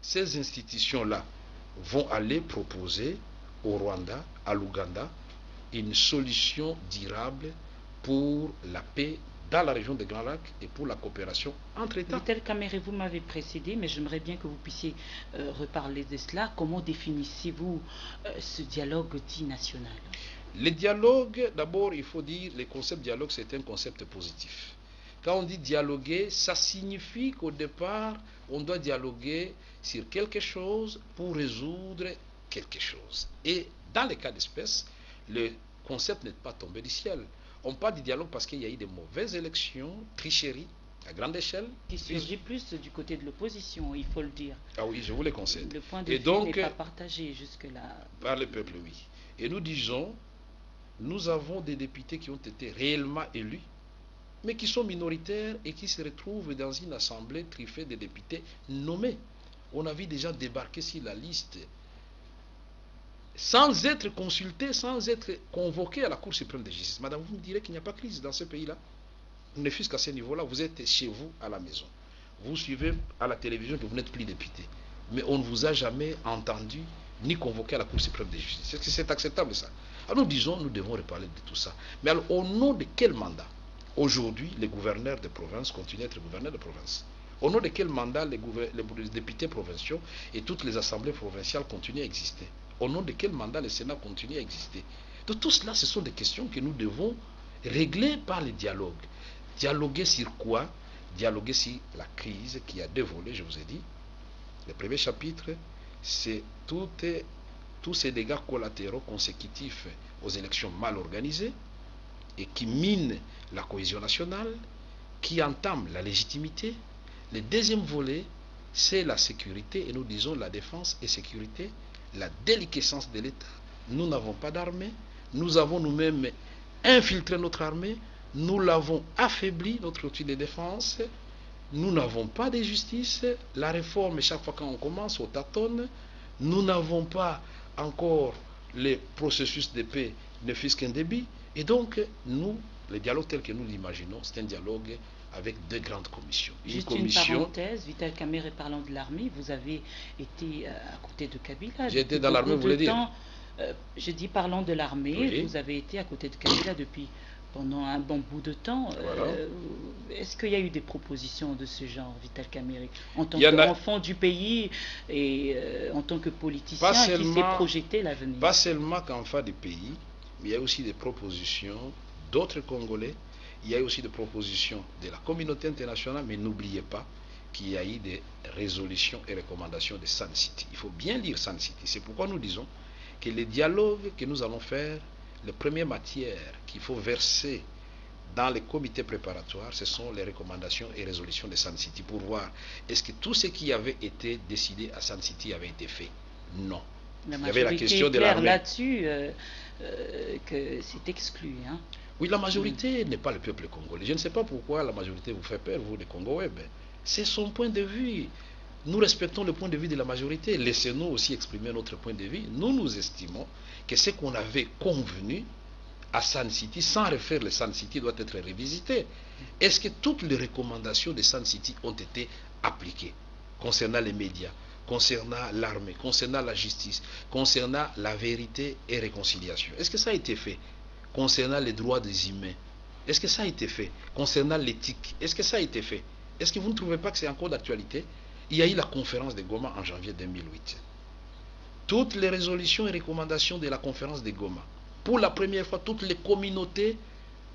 Speaker 2: ces institutions-là vont aller proposer au Rwanda, à l'Ouganda, une solution durable pour la paix dans la région des Grands Lacs et pour la coopération entre États.
Speaker 1: Vital Kamerhe, vous m'avez précédé, mais j'aimerais bien que vous puissiez reparler de cela. Comment définissez-vous ce dialogue dit national?
Speaker 2: Le dialogue, d'abord, il faut dire, le concept dialogue, c'est un concept positif. Quand on dit dialoguer, ça signifie qu'au départ, on doit dialoguer sur quelque chose pour résoudre quelque chose. Et dans les cas d'espèce, le concept n'est pas tombé du ciel. On parle du dialogue parce qu'il y a eu de mauvaises élections, tricheries à grande échelle.
Speaker 1: Qui surgit plus du côté de l'opposition, il faut le dire.
Speaker 2: Ah oui, je vous le concède.
Speaker 1: Le point de vue n'est pas partagé jusque-là.
Speaker 2: Par le peuple, oui. Et nous disons, nous avons des députés qui ont été réellement élus, mais qui sont minoritaires et qui se retrouvent dans une assemblée truffée de députés nommés. On a vu des gens débarquer sur la liste sans être consultés, sans être convoqués à la Cour suprême de justice. Madame, vous me direz qu'il n'y a pas de crise dans ce pays-là? Ne fût-ce qu'à ce niveau-là, vous êtes chez vous à la maison. Vous suivez à la télévision que vous n'êtes plus député. Mais on ne vous a jamais entendu ni convoqué à la Cour suprême de justice. Est-ce que c'est acceptable ça? Alors nous disons, nous devons reparler de tout ça. Mais alors, au nom de quel mandat? Aujourd'hui, les gouverneurs de province continuent à être gouverneurs de province. Au nom de quel mandat les députés provinciaux et toutes les assemblées provinciales continuent à exister? Au nom de quel mandat le Sénat continue à exister? Donc tout cela, ce sont des questions que nous devons régler par le dialogue. Dialoguer sur quoi? Dialoguer sur la crise qui a deux volets, je vous ai dit. Le premier chapitre, c'est tous ces dégâts collatéraux consécutifs aux élections mal organisées et qui minent la cohésion nationale, qui entament la légitimité. Le deuxième volet, c'est la sécurité, et nous disons la défense et sécurité, la déliquescence de l'État. Nous n'avons pas d'armée, nous avons nous-mêmes infiltré notre armée, nous l'avons affaibli, notre outil de défense, nous n'avons pas de justice, la réforme, chaque fois qu'on commence, on tâtonne, nous n'avons pas encore le processus de paix, ne fût-ce qu'un débit, et donc nous, le dialogue tel que nous l'imaginons, c'est un dialogue avec deux grandes commissions.
Speaker 1: Juste une parenthèse, Vital Kamerhe, parlant de l'armée, vous avez été à côté de Kabila.
Speaker 2: J'ai été dans l'armée, vous voulez dire?
Speaker 1: Je dis parlant de l'armée, oui. Vous avez été à côté de Kabila pendant un bon bout de temps. Voilà. Est-ce qu'il y a eu des propositions de ce genre, Vital Kamerhe, en tant qu'enfant du pays et en tant que politicien qui s'est projeté l'avenir?
Speaker 2: Pas seulement qu'enfant du pays, mais il y a aussi des propositions d'autres Congolais. Il y a eu aussi des propositions de la communauté internationale, mais n'oubliez pas qu'il y a eu des résolutions et recommandations de Sun City. Il faut bien lire Sun City. C'est pourquoi nous disons que les dialogues que nous allons faire, les premières matières qu'il faut verser dans les comités préparatoires, ce sont les recommandations et résolutions de Sun City pour voir est-ce que tout ce qui avait été décidé à Sun City avait été fait. Non.
Speaker 1: Il y avait la question de l'armée. Là-dessus, que c'est exclu. Hein.
Speaker 2: Oui, la majorité n'est pas le peuple congolais. Je ne sais pas pourquoi la majorité vous fait peur, vous, les Congolais. C'est son point de vue. Nous respectons le point de vue de la majorité. Laissez-nous aussi exprimer notre point de vue. Nous estimons que ce qu'on avait convenu à Sun City, sans refaire le Sun City, doit être révisité. Est-ce que toutes les recommandations de Sun City ont été appliquées concernant les médias, concernant l'armée, concernant la justice, concernant la vérité et réconciliation. Est-ce que ça a été fait concernant les droits des humains? Est-ce que ça a été fait concernant l'éthique? Est-ce que ça a été fait? Est-ce que vous ne trouvez pas que c'est encore d'actualité? Il y a eu la conférence de Goma en janvier 2008. Toutes les résolutions et recommandations de la conférence de Goma, pour la première fois, toutes les communautés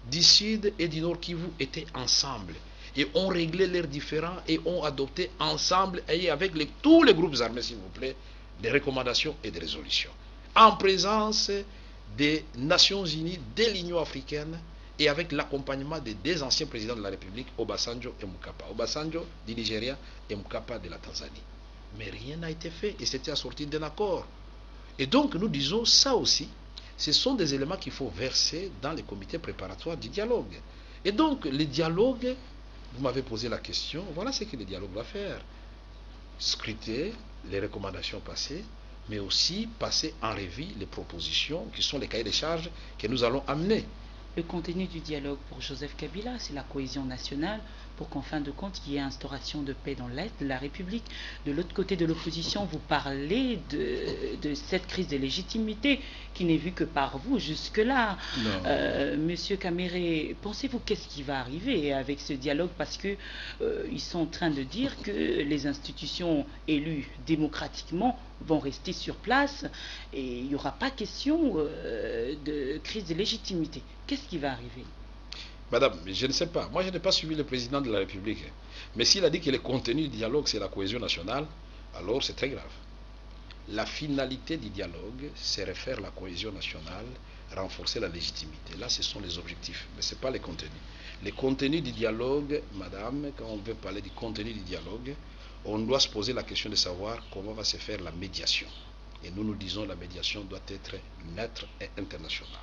Speaker 2: du Sud et du Nord Kivu étaient ensemble et ont réglé leurs différends et ont adopté ensemble et avec tous les groupes armés, s'il vous plaît, des recommandations et des résolutions. En présence des Nations Unies, de l'Union africaine et avec l'accompagnement des deux anciens présidents de la République, Obasanjo et Mkapa. Obasanjo du Nigeria et Mkapa de la Tanzanie. Mais rien n'a été fait et c'était assorti d'un accord. Et donc nous disons ça aussi, ce sont des éléments qu'il faut verser dans les comités préparatoires du dialogue. Et donc le dialogue, vous m'avez posé la question, voilà ce que le dialogue va faire. Scruter les recommandations passées, mais aussi passer en revue les propositions qui sont les cahiers de charges que nous allons amener.
Speaker 1: Le contenu du dialogue pour Joseph Kabila, c'est la cohésion nationale pour qu'en fin de compte, il y ait instauration de paix dans l'Est de la République. De l'autre côté de l'opposition, vous parlez de cette crise de légitimité qui n'est vue que par vous jusque-là. Monsieur Kamere, pensez-vous qu'est-ce qui va arriver avec ce dialogue? Parce que ils sont en train de dire que les institutions élues démocratiquement vont rester sur place et il n'y aura pas question de crise de légitimité. Qu'est-ce qui va arriver?
Speaker 2: Madame, je ne sais pas. Moi, je n'ai pas suivi le président de la République. Mais s'il a dit que le contenu du dialogue, c'est la cohésion nationale, alors c'est très grave. La finalité du dialogue, c'est refaire la cohésion nationale, renforcer la légitimité. Là, ce sont les objectifs, mais ce n'est pas les contenus. Le contenu du dialogue, madame, quand on veut parler du contenu du dialogue, on doit se poser la question de savoir comment va se faire la médiation. Et nous disons que la médiation doit être neutre et internationale.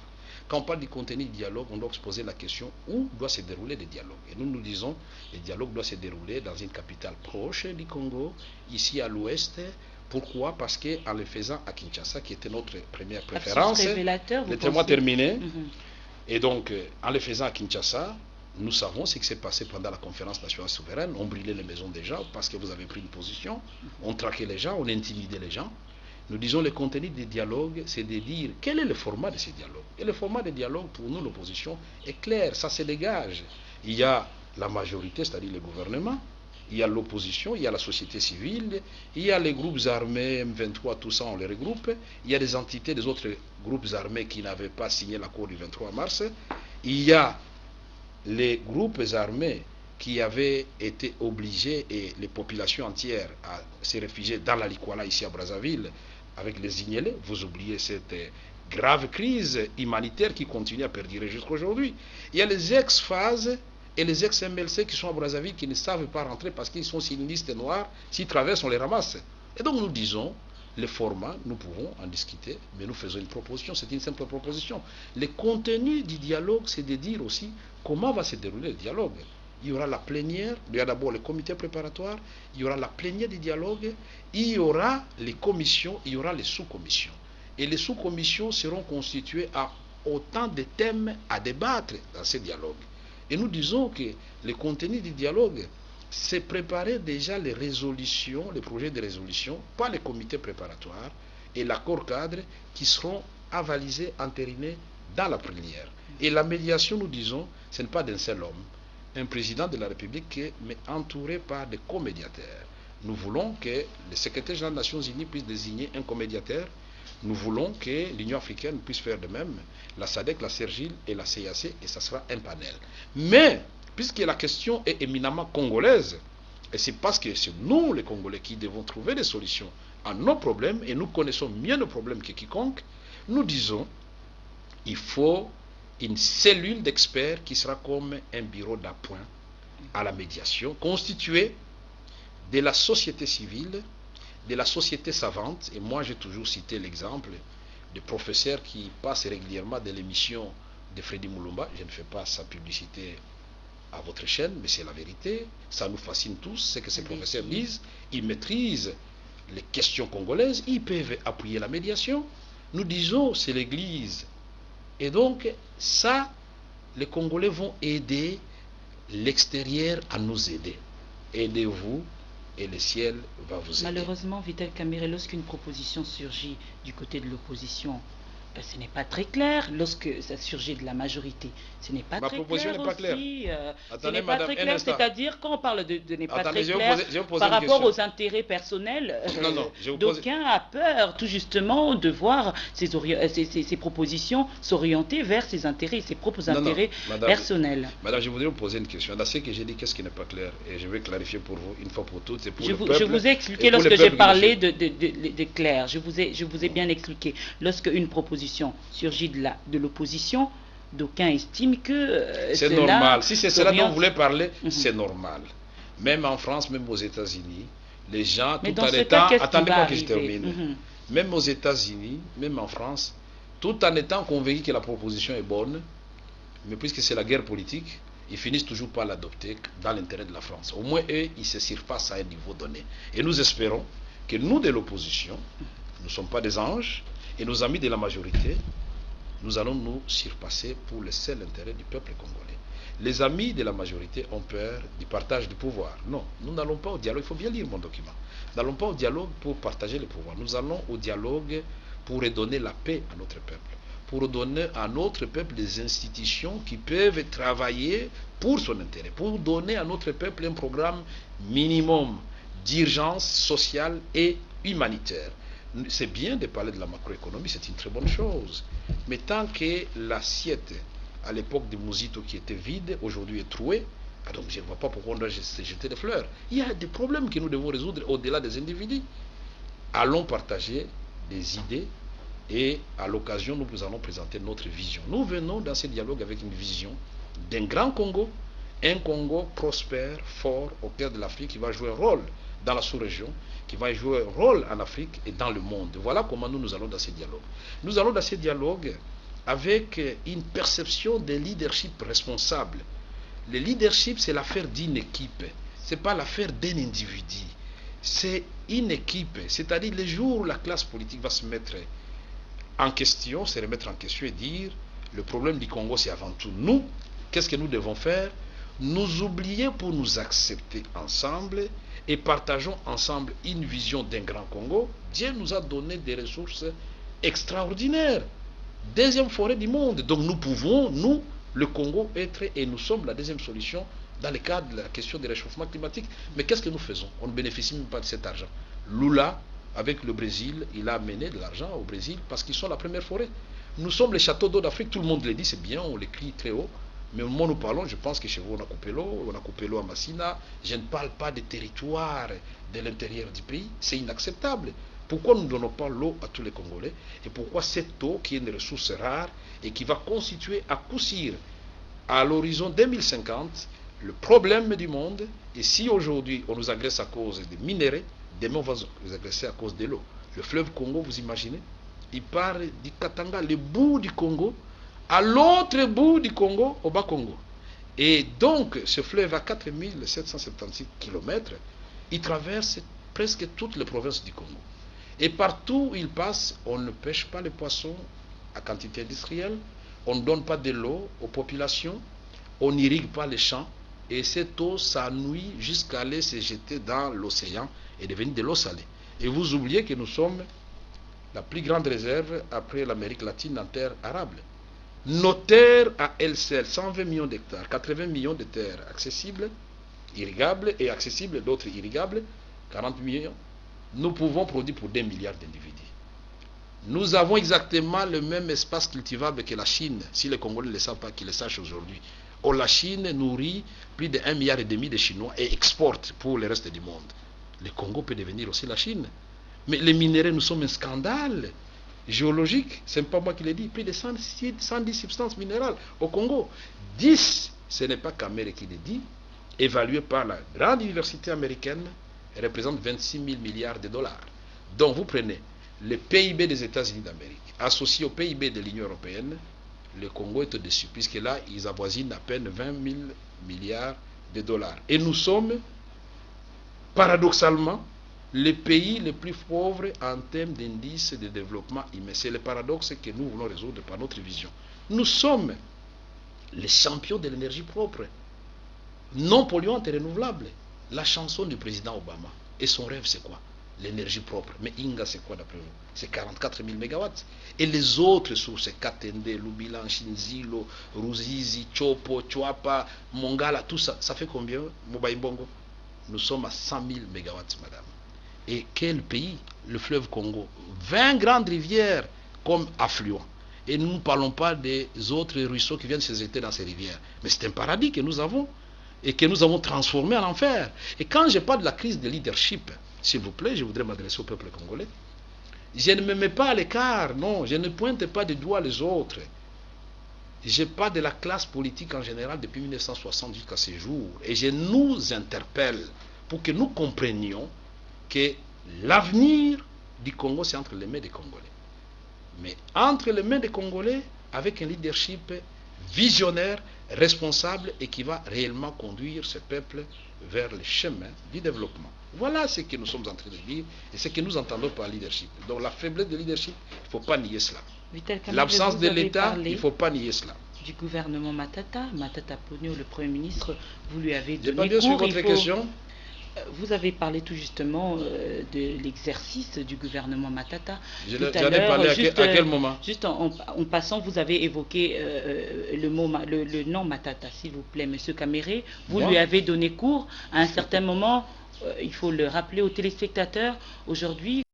Speaker 2: Quand on parle du contenu du dialogue, on doit se poser la question où doit se dérouler le dialogue. Et nous disons que le dialogue doit se dérouler dans une capitale proche du Congo, ici à l'ouest. Pourquoi? Parce qu'en le faisant à Kinshasa, qui était notre première préférence, laissez-moi terminer. Et donc, en le faisant à Kinshasa, nous savons ce qui s'est passé pendant la conférence nationale souveraine. On brûlait les maisons des gens parce que vous avez pris une position. On traquait les gens, on intimidait les gens. Nous disons le contenu des dialogues, c'est de dire quel est le format de ces dialogues. Et le format des dialogues, pour nous, l'opposition, est clair, ça se dégage. Il y a la majorité, c'est-à-dire le gouvernement, il y a l'opposition, il y a la société civile, il y a les groupes armés, M23, tout ça, on les regroupe. Il y a des entités des autres groupes armés qui n'avaient pas signé l'accord du 23 mars. Il y a les groupes armés qui avaient été obligés, et les populations entières, à se réfugier dans la Likwala, ici à Brazzaville, avec les Ignélés. Vous oubliez cette grave crise humanitaire qui continue à perdurer jusqu'à aujourd'hui. Il y a les ex-phases et les ex-MLC qui sont à Brazzaville qui ne savent pas rentrer parce qu'ils sont sur une liste noire. S'ils traversent, on les ramasse. Et donc nous disons, le format, nous pouvons en discuter, mais nous faisons une proposition, c'est une simple proposition. Le contenu du dialogue, c'est de dire aussi comment va se dérouler le dialogue. Il y aura la plénière, il y a d'abord le comité préparatoire, il y aura la plénière du dialogue, il y aura les commissions, il y aura les sous-commissions. Et les sous-commissions seront constituées à autant de thèmes à débattre dans ces dialogues. Et nous disons que le contenu du dialogue, c'est préparer déjà les résolutions, les projets de résolution, par les comités préparatoires et l'accord cadre qui seront avalisés, entérinés dans la plénière. Et la médiation, nous disons, ce n'est pas d'un seul homme. Un président de la République, mais entouré par des comédiateurs. Nous voulons que le secrétaire général des Nations Unies puisse désigner un comédiateur. Nous voulons que l'Union africaine puisse faire de même, la SADC, la CERGIL et la CIAC, et ça sera un panel. Mais, puisque la question est éminemment congolaise, et c'est parce que c'est nous, les Congolais, qui devons trouver des solutions à nos problèmes, et nous connaissons mieux nos problèmes que quiconque, nous disons, il faut une cellule d'experts qui sera comme un bureau d'appoint à la médiation, constitué de la société civile, de la société savante. Et moi, j'ai toujours cité l'exemple de professeurs qui passent régulièrement de l'émission de Freddy Moulumba. Je ne fais pas sa publicité à votre chaîne, mais c'est la vérité. Ça nous fascine tous, ce que ces professeurs disent. Ils maîtrisent les questions congolaises, ils peuvent appuyer la médiation. Nous disons, c'est l'Église. Et donc, ça, les Congolais vont aider l'extérieur à nous aider. Aidez-vous et le ciel va vous aider.
Speaker 1: Malheureusement, Vital Kamerhe, lorsqu'une proposition surgit du côté de l'opposition, ce n'est pas très clair. Lorsque ça surgit de la majorité, ce n'est pas très
Speaker 2: proposition
Speaker 1: clair
Speaker 2: n'est pas claire.
Speaker 1: aussi. Ce
Speaker 2: Attendez,
Speaker 1: n'est pas
Speaker 2: madame,
Speaker 1: très
Speaker 2: un
Speaker 1: clair,
Speaker 2: instant.
Speaker 1: c'est-à-dire quand on parle de n'est pas
Speaker 2: Attendez,
Speaker 1: très clair par rapport aux intérêts personnels, d'aucuns a peur tout justement de voir ces propositions s'orienter vers ses intérêts, ses propres intérêts personnels.
Speaker 2: Madame, je voudrais vous poser une question. Dans ce que j'ai dit, qu'est-ce qui n'est pas clair? Et je vais clarifier pour vous une fois pour toutes. C'est pour le peuple.
Speaker 1: Je vous ai expliqué lorsque j'ai parlé de clair. Je vous ai bien expliqué. Lorsque une proposition surgit de l'opposition, d'aucuns estiment que
Speaker 2: c'est normal. Si c'est cela dont vous voulez parler, c'est normal. Même en France, même aux États-Unis, les gens, tout en étant... Attendez-moi que je termine. Même aux États-Unis, même en France, tout en étant convaincus que la proposition est bonne, mais puisque c'est la guerre politique, ils finissent toujours par l'adopter dans l'intérêt de la France. Au moins, eux, ils se surpassent à un niveau donné. Et nous espérons que nous, de l'opposition, nous ne sommes pas des anges, et nos amis de la majorité, nous allons nous surpasser pour le seul intérêt du peuple congolais. Les amis de la majorité ont peur du partage du pouvoir. Non, nous n'allons pas au dialogue, il faut bien lire mon document. Nous n'allons pas au dialogue pour partager le pouvoir. Nous allons au dialogue pour redonner la paix à notre peuple, pour redonner à notre peuple des institutions qui peuvent travailler pour son intérêt, pour donner à notre peuple un programme minimum d'urgence sociale et humanitaire. C'est bien de parler de la macroéconomie, c'est une très bonne chose. Mais tant que l'assiette, à l'époque de Mouzito qui était vide, aujourd'hui est trouée, donc je ne vois pas pourquoi on doit se jeter des fleurs. Il y a des problèmes que nous devons résoudre au-delà des individus. Allons partager des idées et à l'occasion, nous allons présenter notre vision. Nous venons dans ce dialogue avec une vision d'un grand Congo, un Congo prospère, fort, au cœur de l'Afrique, qui va jouer un rôle dans la sous-région, qui va jouer un rôle en Afrique et dans le monde. Voilà comment nous allons dans ces dialogues. Nous allons dans ces dialogues avec une perception de leadership responsable. Le leadership, c'est l'affaire d'une équipe. Ce n'est pas l'affaire d'un individu. C'est une équipe. C'est-à-dire, le jour où la classe politique va se mettre en question, se remettre en question et dire, le problème du Congo, c'est avant tout nous. Qu'est-ce que nous devons faire? Nous oublier pour nous accepter ensemble et partageons ensemble une vision d'un grand Congo. Dieu nous a donné des ressources extraordinaires. Deuxième forêt du monde. Donc nous pouvons, nous, le Congo, être, et nous sommes la deuxième solution dans le cadre de la question du réchauffement climatique. Mais qu'est-ce que nous faisons? On ne bénéficie même pas de cet argent. Lula, avec le Brésil, il a amené de l'argent au Brésil parce qu'ils sont la première forêt. Nous sommes les châteaux d'eau d'Afrique, tout le monde le dit, c'est bien, on l'écrit très haut. Mais au moment où nous parlons, je pense que chez vous, on a coupé l'eau à Massina. Je ne parle pas des territoires de l'intérieur du pays. C'est inacceptable. Pourquoi nous ne donnons pas l'eau à tous les Congolais? Et pourquoi cette eau, qui est une ressource rare et qui va constituer à coup sûr, à l'horizon 2050, le problème du monde? Et si aujourd'hui, on nous agresse à cause des minéraux, demain, on va nous agresser à cause de l'eau. Le fleuve Congo, vous imaginez? Il part du Katanga, le bout du Congo, à l'autre bout du Congo, au Bas-Congo. Et donc, ce fleuve a 4776 km, il traverse presque toutes les provinces du Congo. Et partout où il passe, on ne pêche pas les poissons à quantité industrielle, on ne donne pas de l'eau aux populations, on n'irrigue pas les champs, et cette eau s'ennuie jusqu'à aller se jeter dans l'océan et devenir de l'eau salée. Et vous oubliez que nous sommes la plus grande réserve après l'Amérique latine en terre arable. Nos terres à elles seules, 120 millions d'hectares, 80 millions de terres accessibles, irrigables et accessibles, d'autres irrigables, 40 millions. Nous pouvons produire pour 2 milliards d'individus. Nous avons exactement le même espace cultivable que la Chine, si les Congolais ne le savent pas, qu'ils le sachent aujourd'hui. Or, la Chine nourrit plus de 1,5 milliard de Chinois et exporte pour le reste du monde. Le Congo peut devenir aussi la Chine. Mais les minéraux, nous sommes un scandale géologique, ce n'est pas moi qui l'ai dit, plus de 110 substances minérales au Congo. 10, ce n'est pas Kamerhe qui le dit, évalué par la grande université américaine, représente 26 000 milliards de dollars. Donc vous prenez le PIB des États-Unis d'Amérique, associé au PIB de l'Union européenne, le Congo est au-dessus, puisque là, ils avoisinent à peine 20 000 milliards de dollars. Et nous sommes, paradoxalement, les pays les plus pauvres en termes d'indice de développement humain. C'est le paradoxe que nous voulons résoudre par notre vision. Nous sommes les champions de l'énergie propre, non polluante et renouvelable. La chanson du président Obama. Et son rêve, c'est quoi? L'énergie propre. Mais Inga, c'est quoi d'après vous? C'est 44 000 mégawatts. Et les autres sources, Katende, Lubilan, Shinzilo, Ruzizi, Chopo, Chouapa, Mongala, tout ça, ça fait combien? Mobaïmbongo? Nous sommes à 100 000 mégawatts, madame. Et quel pays? Le fleuve Congo. 20 grandes rivières comme affluents. Et nous ne parlons pas des autres ruisseaux qui viennent se jeter dans ces rivières. Mais c'est un paradis que nous avons et que nous avons transformé en enfer. Et quand je parle de la crise de leadership, s'il vous plaît, je voudrais m'adresser au peuple congolais. Je ne me mets pas à l'écart, non, je ne pointe pas du doigt les autres. Je parle de la classe politique en général depuis 1960 jusqu'à ce jour. Et je nous interpelle pour que nous comprenions que l'avenir du Congo, c'est entre les mains des Congolais. Mais entre les mains des Congolais, avec un leadership visionnaire, responsable et qui va réellement conduire ce peuple vers le chemin du développement. Voilà ce que nous sommes en train de dire et ce que nous entendons par leadership. Donc la faiblesse de leadership, il ne faut pas nier cela. L'absence de l'État, il ne faut pas nier cela.
Speaker 1: Du gouvernement Matata, Matata Ponyo, le Premier ministre, vous lui avez donné
Speaker 2: cours. Je n'ai pas bien suivi votre question.
Speaker 1: Vous avez parlé tout justement de l'exercice du gouvernement Matata.
Speaker 2: J'en ai parlé à quel moment?
Speaker 1: Juste en passant, vous avez évoqué le nom Matata, s'il vous plaît, Monsieur Caméré. Vous lui avez donné cours à un certain moment. Il faut le rappeler aux téléspectateurs. Aujourd'hui,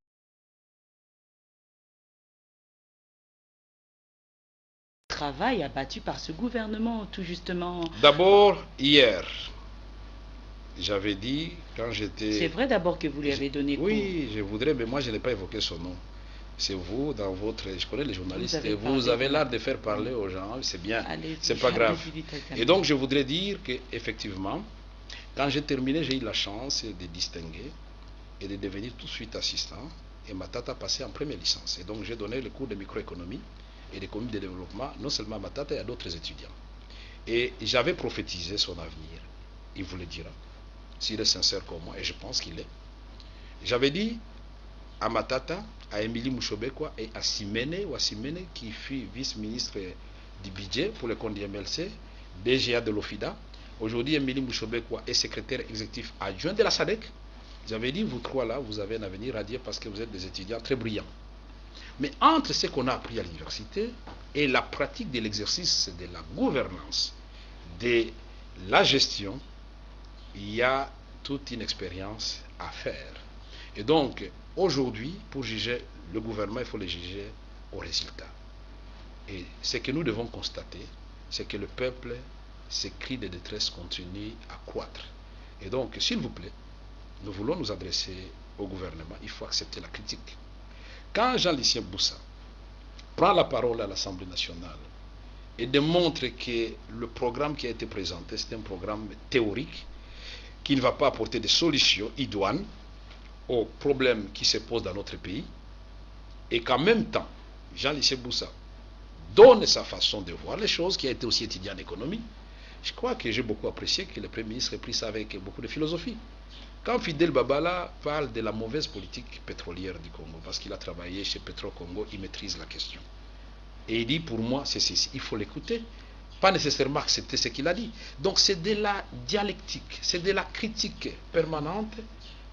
Speaker 1: travail abattu par ce gouvernement, tout justement.
Speaker 2: D'abord, hier, j'avais dit, quand j'étais...
Speaker 1: C'est vrai d'abord que vous lui avez donné cours.
Speaker 2: Oui, je voudrais, mais moi je n'ai pas évoqué son nom. C'est vous, dans votre... Je connais les journalistes, vous avez l'art de faire parler aux gens, c'est bien, c'est pas grave. Et donc je voudrais dire qu'effectivement, quand j'ai terminé, j'ai eu la chance de distinguer et de devenir tout de suite assistant. Et Matata a passé en première licence. Et donc j'ai donné le cours de microéconomie et d'économie de développement, non seulement à Matata et à d'autres étudiants. Et j'avais prophétisé son avenir. Il vous le dira, s'il est sincère comme moi, et je pense qu'il est. J'avais dit à Matata, à Émilie Mouchobekwa et à Simene, qui fut vice-ministre du budget pour le compte du MLC, DGA de l'OFIDA. Aujourd'hui, Émilie Mouchobekwa est secrétaire exécutif adjoint de la SADC. J'avais dit, vous trois là, vous avez un avenir radieux parce que vous êtes des étudiants très brillants. Mais entre ce qu'on a appris à l'université et la pratique de l'exercice de la gouvernance, de la gestion, il y a toute une expérience à faire. Et donc, aujourd'hui, pour juger le gouvernement, il faut le juger au résultat. Et ce que nous devons constater, c'est que le peuple, ses cris de détresse continuent à croître. Et donc, s'il vous plaît, nous voulons nous adresser au gouvernement, il faut accepter la critique. Quand Jean-Lucien Boussa prend la parole à l'Assemblée nationale et démontre que le programme qui a été présenté, c'est un programme théorique qui ne va pas apporter des solutions idoines aux problèmes qui se posent dans notre pays, et qu'en même temps, Jean-Lucien Boussa donne sa façon de voir les choses, qui a été aussi étudiant en économie, je crois que j'ai beaucoup apprécié que le Premier ministre ait pris ça avec beaucoup de philosophie. Quand Fidel Babala parle de la mauvaise politique pétrolière du Congo, parce qu'il a travaillé chez Petro Congo, il maîtrise la question. Et il dit, pour moi, c'est ceci, il faut l'écouter, pas nécessairement accepter ce qu'il a dit. Donc c'est de la dialectique, c'est de la critique permanente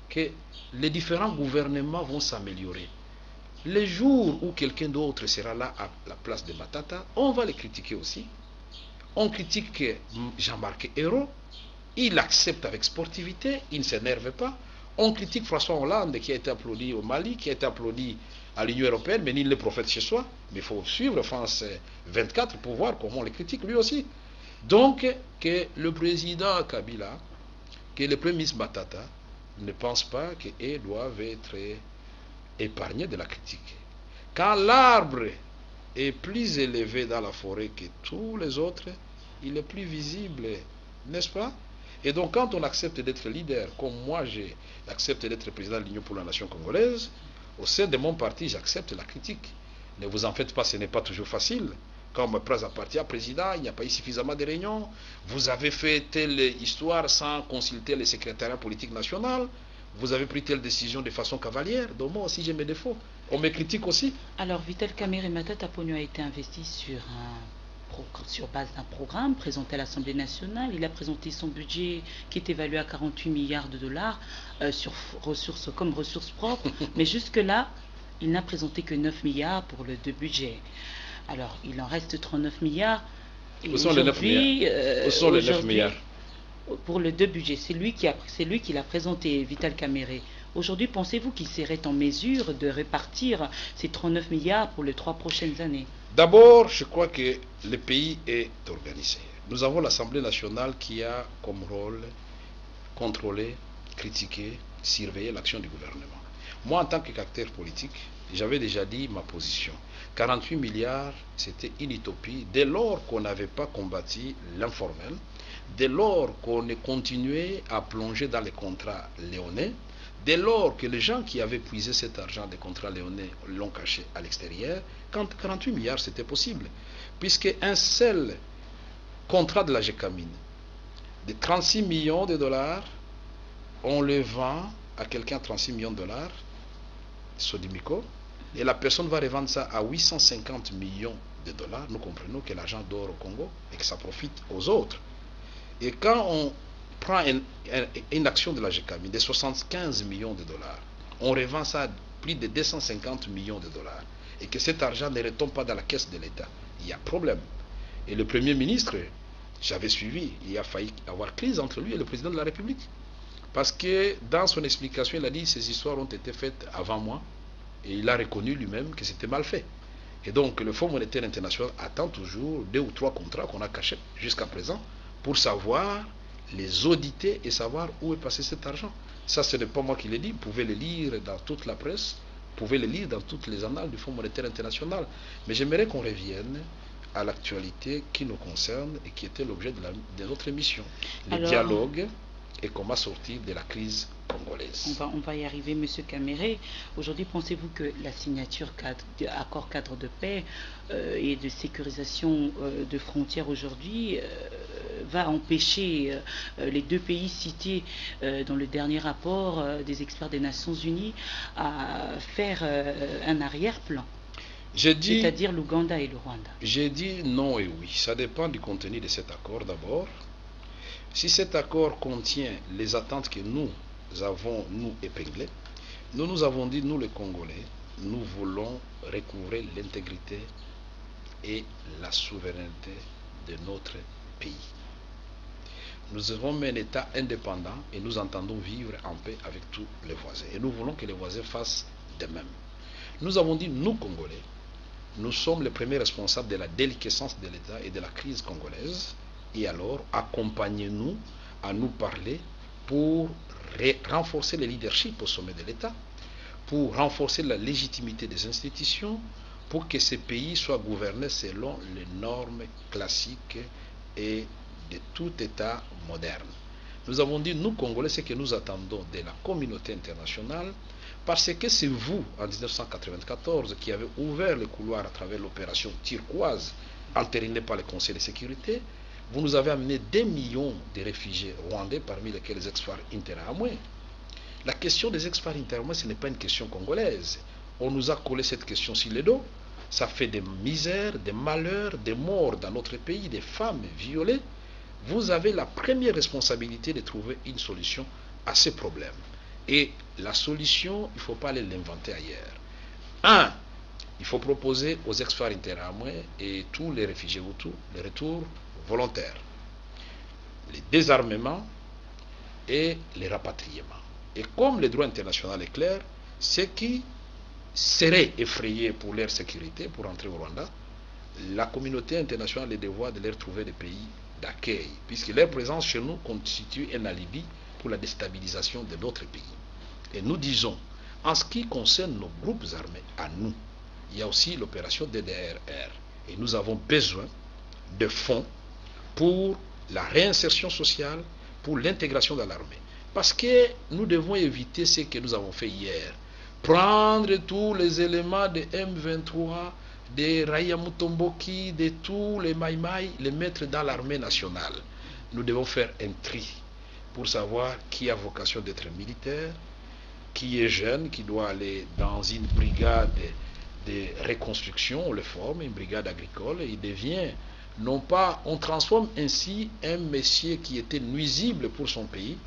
Speaker 2: que les différents gouvernements vont s'améliorer. Les jours où quelqu'un d'autre sera là à la place de Matata, on va les critiquer aussi. On critique Jean-Marc Ayrault, il accepte avec sportivité, il ne s'énerve pas. On critique François Hollande qui a été applaudi au Mali, qui a été applaudi à l'Union européenne, mais il le prophète chez soi. Mais il faut suivre France 24 pour voir comment on les critique lui aussi. Donc, que le président Kabila, que le premier ministre Matata ne pense pas qu'ils doivent être épargnés de la critique. Quand l'arbre est plus élevé dans la forêt que tous les autres, il est plus visible, n'est-ce pas? Et donc quand on accepte d'être leader, comme moi j'accepte d'être président de l'Union pour la nation congolaise, au sein de mon parti j'accepte la critique. Ne vous en faites pas, ce n'est pas toujours facile. Quand on me prend à partir président, il n'y a pas eu suffisamment de réunions. Vous avez fait telle histoire sans consulter le secrétariat politique national. Vous avez pris telle décision de façon cavalière. Donc moi aussi j'ai mes défauts. On me critique aussi.
Speaker 1: Alors Vital Kamerhe Matata Ponyo a été investi sur un sur base d'un programme présenté à l'Assemblée nationale. Il a présenté son budget qui est évalué à 48 milliards de dollars comme ressources propres. Mais jusque-là, il n'a présenté que 9 milliards pour le deux budget. Alors, il en reste 39 milliards. Et
Speaker 2: où sont les 9 milliards? Où sont les 9 milliards?
Speaker 1: Pour le deux budget, c'est lui qui l'a présenté, Vital Kamerhe. Aujourd'hui, pensez-vous qu'il serait en mesure de répartir ces 39 milliards pour les 3 prochaines années?
Speaker 2: D'abord, je crois que le pays est organisé. Nous avons l'Assemblée nationale qui a comme rôle contrôler, critiquer, surveiller l'action du gouvernement. Moi, en tant qu'acteur politique, j'avais déjà dit ma position. 48 milliards, c'était une utopie dès lors qu'on n'avait pas combattu l'informel, dès lors qu'on est continué à plonger dans les contrats léonais, dès lors que les gens qui avaient puisé cet argent des contrats léonais l'ont caché à l'extérieur, quand 48 milliards c'était possible, puisque un seul contrat de la GECAMIN de 36 millions de dollars, on le vend à quelqu'un 36 millions de dollars, Sodimico, et la personne va revendre ça à 850 millions de dollars. Nous comprenons que l'argent dort au Congo et que ça profite aux autres. Et quand on prend une action de la GECAMI de 75 millions de dollars, on revend ça à plus de 250 millions de dollars, et que cet argent ne retombe pas dans la caisse de l'État, il y a problème. Et le Premier ministre, j'avais suivi, il a failli avoir crise entre lui et le président de la République. Parce que dans son explication, il a dit que ces histoires ont été faites avant moi, et il a reconnu lui-même que c'était mal fait. Et donc le Fonds monétaire international attend toujours 2 ou 3 contrats qu'on a cachés jusqu'à présent pour savoir les auditer et savoir où est passé cet argent. Ça, ce n'est pas moi qui l'ai dit, vous pouvez le lire dans toute la presse, vous pouvez le lire dans toutes les annales du Fonds monétaire international. Mais j'aimerais qu'on revienne à l'actualité qui nous concerne et qui était l'objet de notre émission. Le dialogue et comment sortir de la crise congolaise.
Speaker 1: On va y arriver, M. Kamerhe. Aujourd'hui, pensez-vous que la signature d'accords cadre de paix et de sécurisation de frontières aujourd'hui va empêcher les deux pays cités dans le dernier rapport des experts des Nations Unies à faire un arrière-plan, c'est-à-dire l'Ouganda et le Rwanda?
Speaker 2: J'ai dit non et oui. Ça dépend du contenu de cet accord d'abord. Si cet accord contient les attentes que nous avons, nous, épinglées, nous avons dit, nous les Congolais, nous voulons recouvrer l'intégrité et la souveraineté de notre pays. Nous avons un État indépendant et nous entendons vivre en paix avec tous les voisins. Et nous voulons que les voisins fassent de même. Nous avons dit, nous Congolais, nous sommes les premiers responsables de la déliquescence de l'État et de la crise congolaise. Et alors, accompagnez-nous à nous parler pour renforcer le leadership au sommet de l'État, pour renforcer la légitimité des institutions, pour que ces pays soient gouvernés selon les normes classiques et de tout État moderne. Nous avons dit, nous Congolais, ce que nous attendons de la communauté internationale, parce que c'est vous, en 1994, qui avez ouvert le couloir à travers l'opération Turquoise, entérinée par le Conseil de sécurité. Vous nous avez amené des millions de réfugiés rwandais, parmi lesquels les ex-FAR Interahamwe. La question des ex-FAR Interahamwe, ce n'est pas une question congolaise. On nous a collé cette question sur le dos. Ça fait des misères, des malheurs, des morts dans notre pays, des femmes violées. Vous avez la première responsabilité de trouver une solution à ces problèmes. Et la solution, il ne faut pas aller l'inventer ailleurs. Il faut proposer aux ex-FAR Interahamwe et tous les réfugiés Hutus le retour volontaire, les désarmements et les rapatriements. Et comme le droit international est clair, ceux qui seraient effrayés pour leur sécurité, pour entrer au Rwanda, la communauté internationale a le devoir de leur trouver des pays d'accueil, puisque leur présence chez nous constitue un alibi pour la déstabilisation de notre pays. Et nous disons, en ce qui concerne nos groupes armés à nous, il y a aussi l'opération DDRR. Et nous avons besoin de fonds pour la réinsertion sociale, pour l'intégration dans l'armée. Parce que nous devons éviter ce que nous avons fait hier. Prendre tous les éléments de M23, de Raya Mutomboki, de tous les Maïmaï, les mettre dans l'armée nationale. Nous devons faire un tri pour savoir qui a vocation d'être militaire, qui est jeune, qui doit aller dans une brigade de reconstruction, on le forme, une brigade agricole, et il devient non pas, on transforme ainsi un monsieur qui était nuisible pour son pays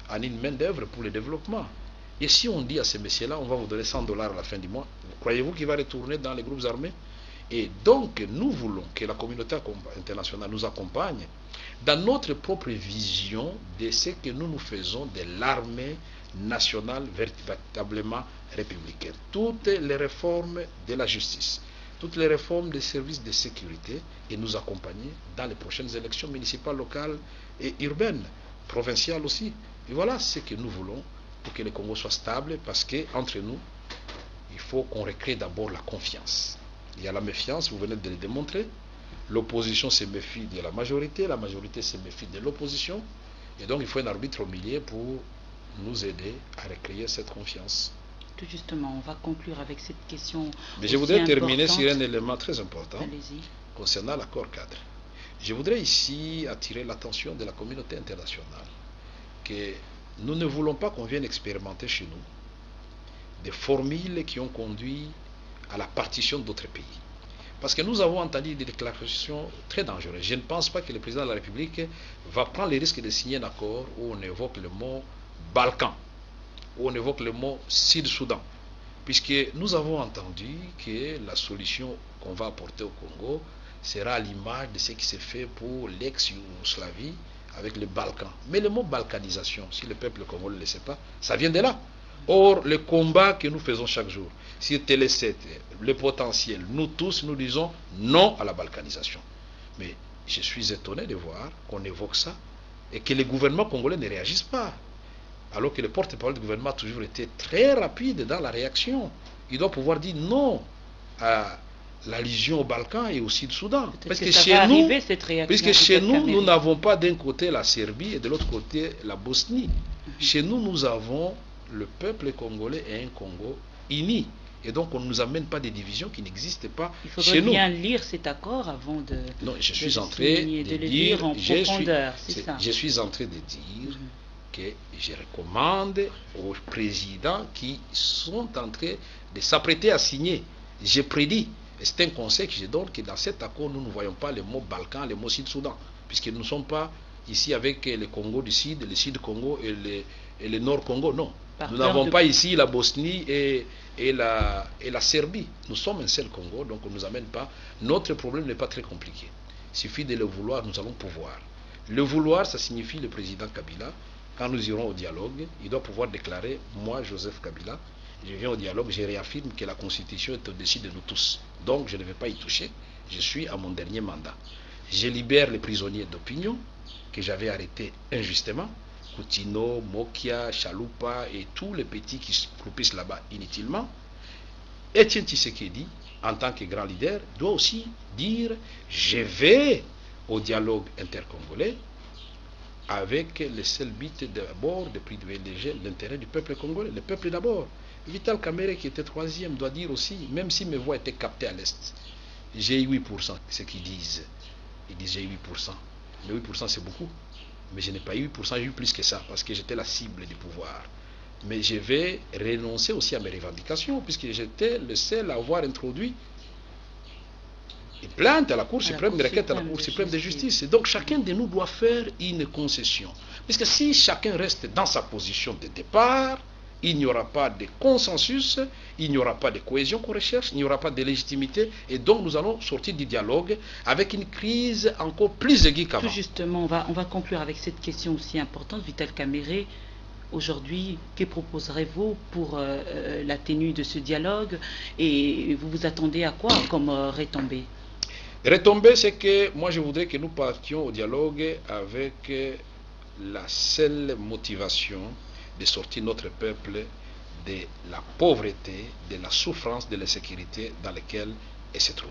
Speaker 2: en une main d'œuvre pour le développement. Et si on dit à ces messieurs-là, on va vous donner 100 dollars à la fin du mois, croyez-vous qu'il va retourner dans les groupes armés? Et donc, nous voulons que la communauté internationale nous accompagne dans notre propre vision de ce que nous faisons de l'armée nationale véritablement républicaine. Toutes les réformes de la justice, toutes les réformes des services de sécurité et nous accompagner dans les prochaines élections municipales, locales et urbaines, provinciales aussi. Et voilà ce que nous voulons pour que le Congo soit stable, parce qu'entre nous, il faut qu'on recrée d'abord la confiance. Il y a la méfiance, vous venez de le démontrer. L'opposition se méfie de la majorité se méfie de l'opposition. Et donc il faut un arbitre au milieu pour nous aider à recréer cette confiance.
Speaker 1: Tout justement, on va conclure avec cette question.
Speaker 2: Mais je voudrais terminer sur un élément très important concernant l'accord cadre. Je voudrais ici attirer l'attention de la communauté internationale que nous ne voulons pas qu'on vienne expérimenter chez nous des formules qui ont conduit à la partition d'autres pays. Parce que nous avons entendu des déclarations très dangereuses. Je ne pense pas que le président de la République va prendre le risque de signer un accord où on évoque le mot Balkan, où on évoque le mot Sud-Soudan. Puisque nous avons entendu que la solution qu'on va apporter au Congo sera à l'image de ce qui s'est fait pour l'ex-Yougoslavie avec le Balkan. Mais le mot balkanisation, si le peuple congolais ne le sait pas, ça vient de là. Or, le combat que nous faisons chaque jour, sur Télé 7, le potentiel, nous tous, nous disons non à la balkanisation. Mais je suis étonné de voir qu'on évoque ça et que les gouvernements congolais ne réagissent pas. Alors que le porte-parole du gouvernement a toujours été très rapide dans la réaction. Il doit pouvoir dire non à l'allusion au Balkan et au Sud-Soudan. Parce que chez nous, nous n'avons pas d'un côté la Serbie et de l'autre côté la Bosnie. Chez nous, nous avons le peuple congolais et un Congo uni. Et donc, on ne nous amène pas des divisions qui n'existent pas chez nous. Il
Speaker 1: faudrait bien lire cet accord avant de...
Speaker 2: Non, je suis en train de dire... Je suis en train de dire que je recommande aux présidents qui sont en train de s'apprêter à signer. Je prédis, et c'est un conseil que je donne, que dans cet accord, nous ne voyons pas le mot Balkan, le mot Sud-Soudan, puisque nous ne sommes pas ici avec le Congo du Sud, le Sud-Congo et le Nord-Congo, non. Nous n'avons pas ici la Bosnie et la Serbie. Nous sommes un seul Congo, donc on ne nous amène pas. Notre problème n'est pas très compliqué. Il suffit de le vouloir, nous allons pouvoir. Le vouloir, ça signifie le président Kabila. Quand nous irons au dialogue, il doit pouvoir déclarer, moi, Joseph Kabila, je viens au dialogue, je réaffirme que la Constitution est au-dessus de nous tous. Donc, je ne vais pas y toucher. Je suis à mon dernier mandat. Je libère les prisonniers d'opinion que j'avais arrêtés injustement. Koutino, Mokia, Chalupa et tous les petits qui se croupissent là-bas inutilement. Etienne Tshisekedi, en tant que grand leader, doit aussi dire « Je vais au dialogue intercongolais avec le seul but d'abord de privilégier l'intérêt du peuple congolais, le peuple d'abord. » Vital Kamerhe, qui était troisième, doit dire aussi, même si mes voix étaient captées à l'Est, j'ai 8%, ce qu'ils disent. Ils disent j'ai 8%. Mais 8% c'est beaucoup. Mais je n'ai pas eu 8%, j'ai eu plus que ça, parce que j'étais la cible du pouvoir. Mais je vais renoncer aussi à mes revendications, puisque j'étais le seul à avoir introduit une plainte à la Cour suprême, une requête à la Cour suprême de justice. Et donc chacun de nous doit faire une concession. Puisque si chacun reste dans sa position de départ, il n'y aura pas de consensus, il n'y aura pas de cohésion qu'on recherche, il n'y aura pas de légitimité, et donc nous allons sortir du dialogue avec une crise encore plus aiguë qu'avant.
Speaker 1: Tout justement, on va conclure avec cette question aussi importante. Vital Kamerhe, aujourd'hui, que proposerez-vous pour la tenue de ce dialogue, et vous vous attendez à quoi comme retombée?
Speaker 2: Retombée, c'est que moi je voudrais que nous partions au dialogue avec la seule motivation de sortir notre peuple de la pauvreté, de la souffrance, de l'insécurité dans laquelle il se trouve.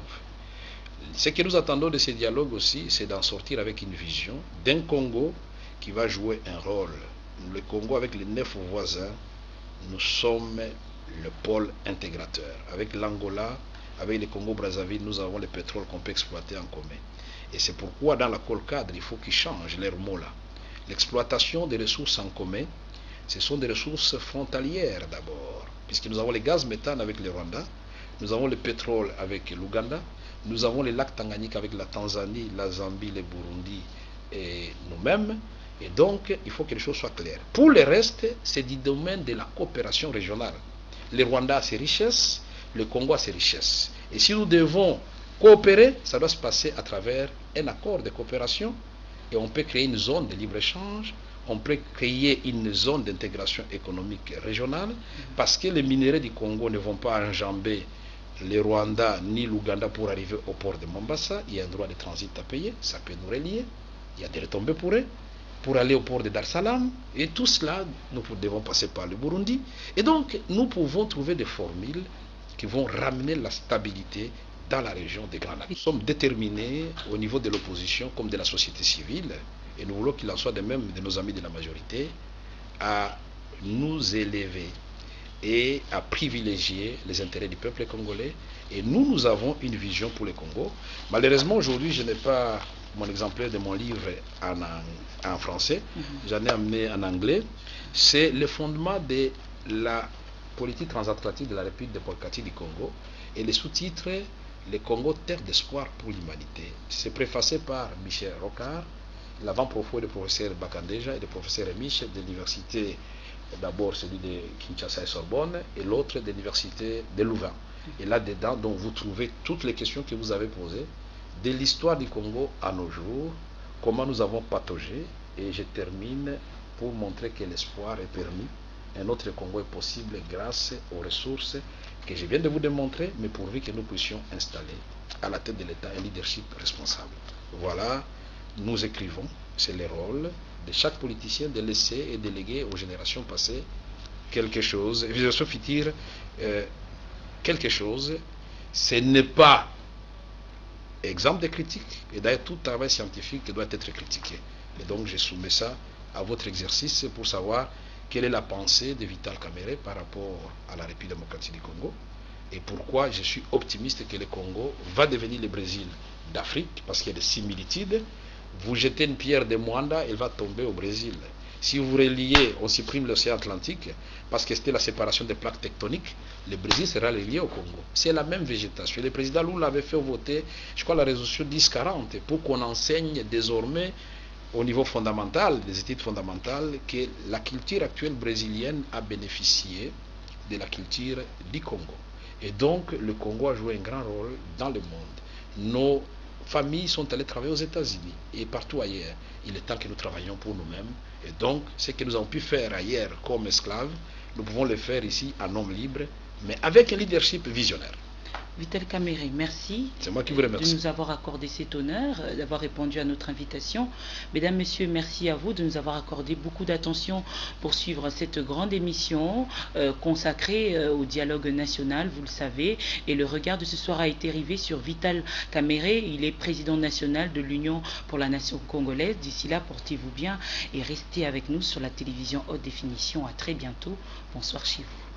Speaker 2: Ce que nous attendons de ces dialogues aussi, c'est d'en sortir avec une vision d'un Congo qui va jouer un rôle. Le Congo, avec les 9 voisins, nous sommes le pôle intégrateur. Avec l'Angola, avec le Congo-Brazzaville, nous avons le pétrole qu'on peut exploiter en commun. Et c'est pourquoi dans l'accord cadre, il faut qu'ils changent leurs mots là. L'exploitation des ressources en commun, ce sont des ressources frontalières d'abord, puisque nous avons le gaz méthane avec le Rwanda, nous avons le pétrole avec l'Ouganda, Nous avons les lacs Tanganyika avec la Tanzanie, la Zambie, le Burundi et nous-mêmes. Et donc, il faut que les choses soient claires. Pour le reste, c'est du domaine de la coopération régionale. Le Rwanda a ses richesses, le Congo a ses richesses. Et si nous devons coopérer, ça doit se passer à travers un accord de coopération. Et on peut créer une zone de libre-échange, on peut créer une zone d'intégration économique régionale, parce que les minéraux du Congo ne vont pas enjamber le Rwanda ni l'Ouganda pour arriver au port de Mombasa. Il y a un droit de transit à payer, ça peut nous relier. Il y a des retombées pour eux. Pour aller au port de Dar es Salaam, et tout cela, nous devons passer par le Burundi. Et donc, nous pouvons trouver des formules qui vont ramener la stabilité dans la région des Grands Lacs. Nous sommes déterminés au niveau de l'opposition comme de la société civile, et nous voulons qu'il en soit de même de nos amis de la majorité, à nous élever et à privilégier les intérêts du peuple congolais. Et nous avons une vision pour le Congo. Malheureusement, aujourd'hui, je n'ai pas mon exemplaire de mon livre en français, j'en ai amené en anglais. C'est le fondement de la politique transatlantique de la République démocratique du Congo, et les sous-titres le Congo, terre d'espoir pour l'humanité. C'est préfacé par Michel Rocard, l'avant-propos du professeur Bakandeja et du professeur Mich de l'université, d'abord celui de Kinshasa et Sorbonne, et l'autre de l'université de Louvain. Et là-dedans, donc, vous trouvez toutes les questions que vous avez posées, de l'histoire du Congo à nos jours, comment nous avons pataugé, et je termine pour montrer que l'espoir est permis. Un autre Congo est possible grâce aux ressources que je viens de vous démontrer, mais pourvu que nous puissions installer à la tête de l'État un leadership responsable. Voilà, nous écrivons, c'est le rôle de chaque politicien de laisser et déléguer aux générations passées quelque chose, génération future, quelque chose. Ce n'est pas exemple de critique, et d'ailleurs tout travail scientifique doit être critiqué. Et donc je soumets ça à votre exercice pour savoir quelle est la pensée de Vital Kamerhe par rapport à la République démocratique du Congo, et pourquoi je suis optimiste que le Congo va devenir le Brésil d'Afrique, parce qu'il y a des similitudes. Vous jetez une pierre de Mwanda, elle va tomber au Brésil. Si vous reliez, on supprime l'océan Atlantique, parce que c'était la séparation des plaques tectoniques, le Brésil sera relié au Congo. C'est la même végétation. Le président Lula avait fait voter, je crois, la résolution 1040, pour qu'on enseigne désormais au niveau fondamental, des études fondamentales, que la culture actuelle brésilienne a bénéficié de la culture du Congo. Et donc, le Congo a joué un grand rôle dans le monde. Nos familles sont allées travailler aux États-Unis et partout ailleurs. Il est temps que nous travaillions pour nous-mêmes. Et donc, ce que nous avons pu faire ailleurs comme esclaves, nous pouvons le faire ici en homme libre, mais avec un leadership visionnaire.
Speaker 1: Vital Kamerhe, merci.
Speaker 2: C'est moi qui vous remercie
Speaker 1: de nous avoir accordé cet honneur, d'avoir répondu à notre invitation. Mesdames, Messieurs, merci à vous de nous avoir accordé beaucoup d'attention pour suivre cette grande émission consacrée au dialogue national, vous le savez. Et le regard de ce soir a été rivé sur Vital Kamerhe. Il est président national de l'Union pour la nation congolaise. D'ici là, portez-vous bien et restez avec nous sur la télévision haute définition. À très bientôt. Bonsoir chez vous.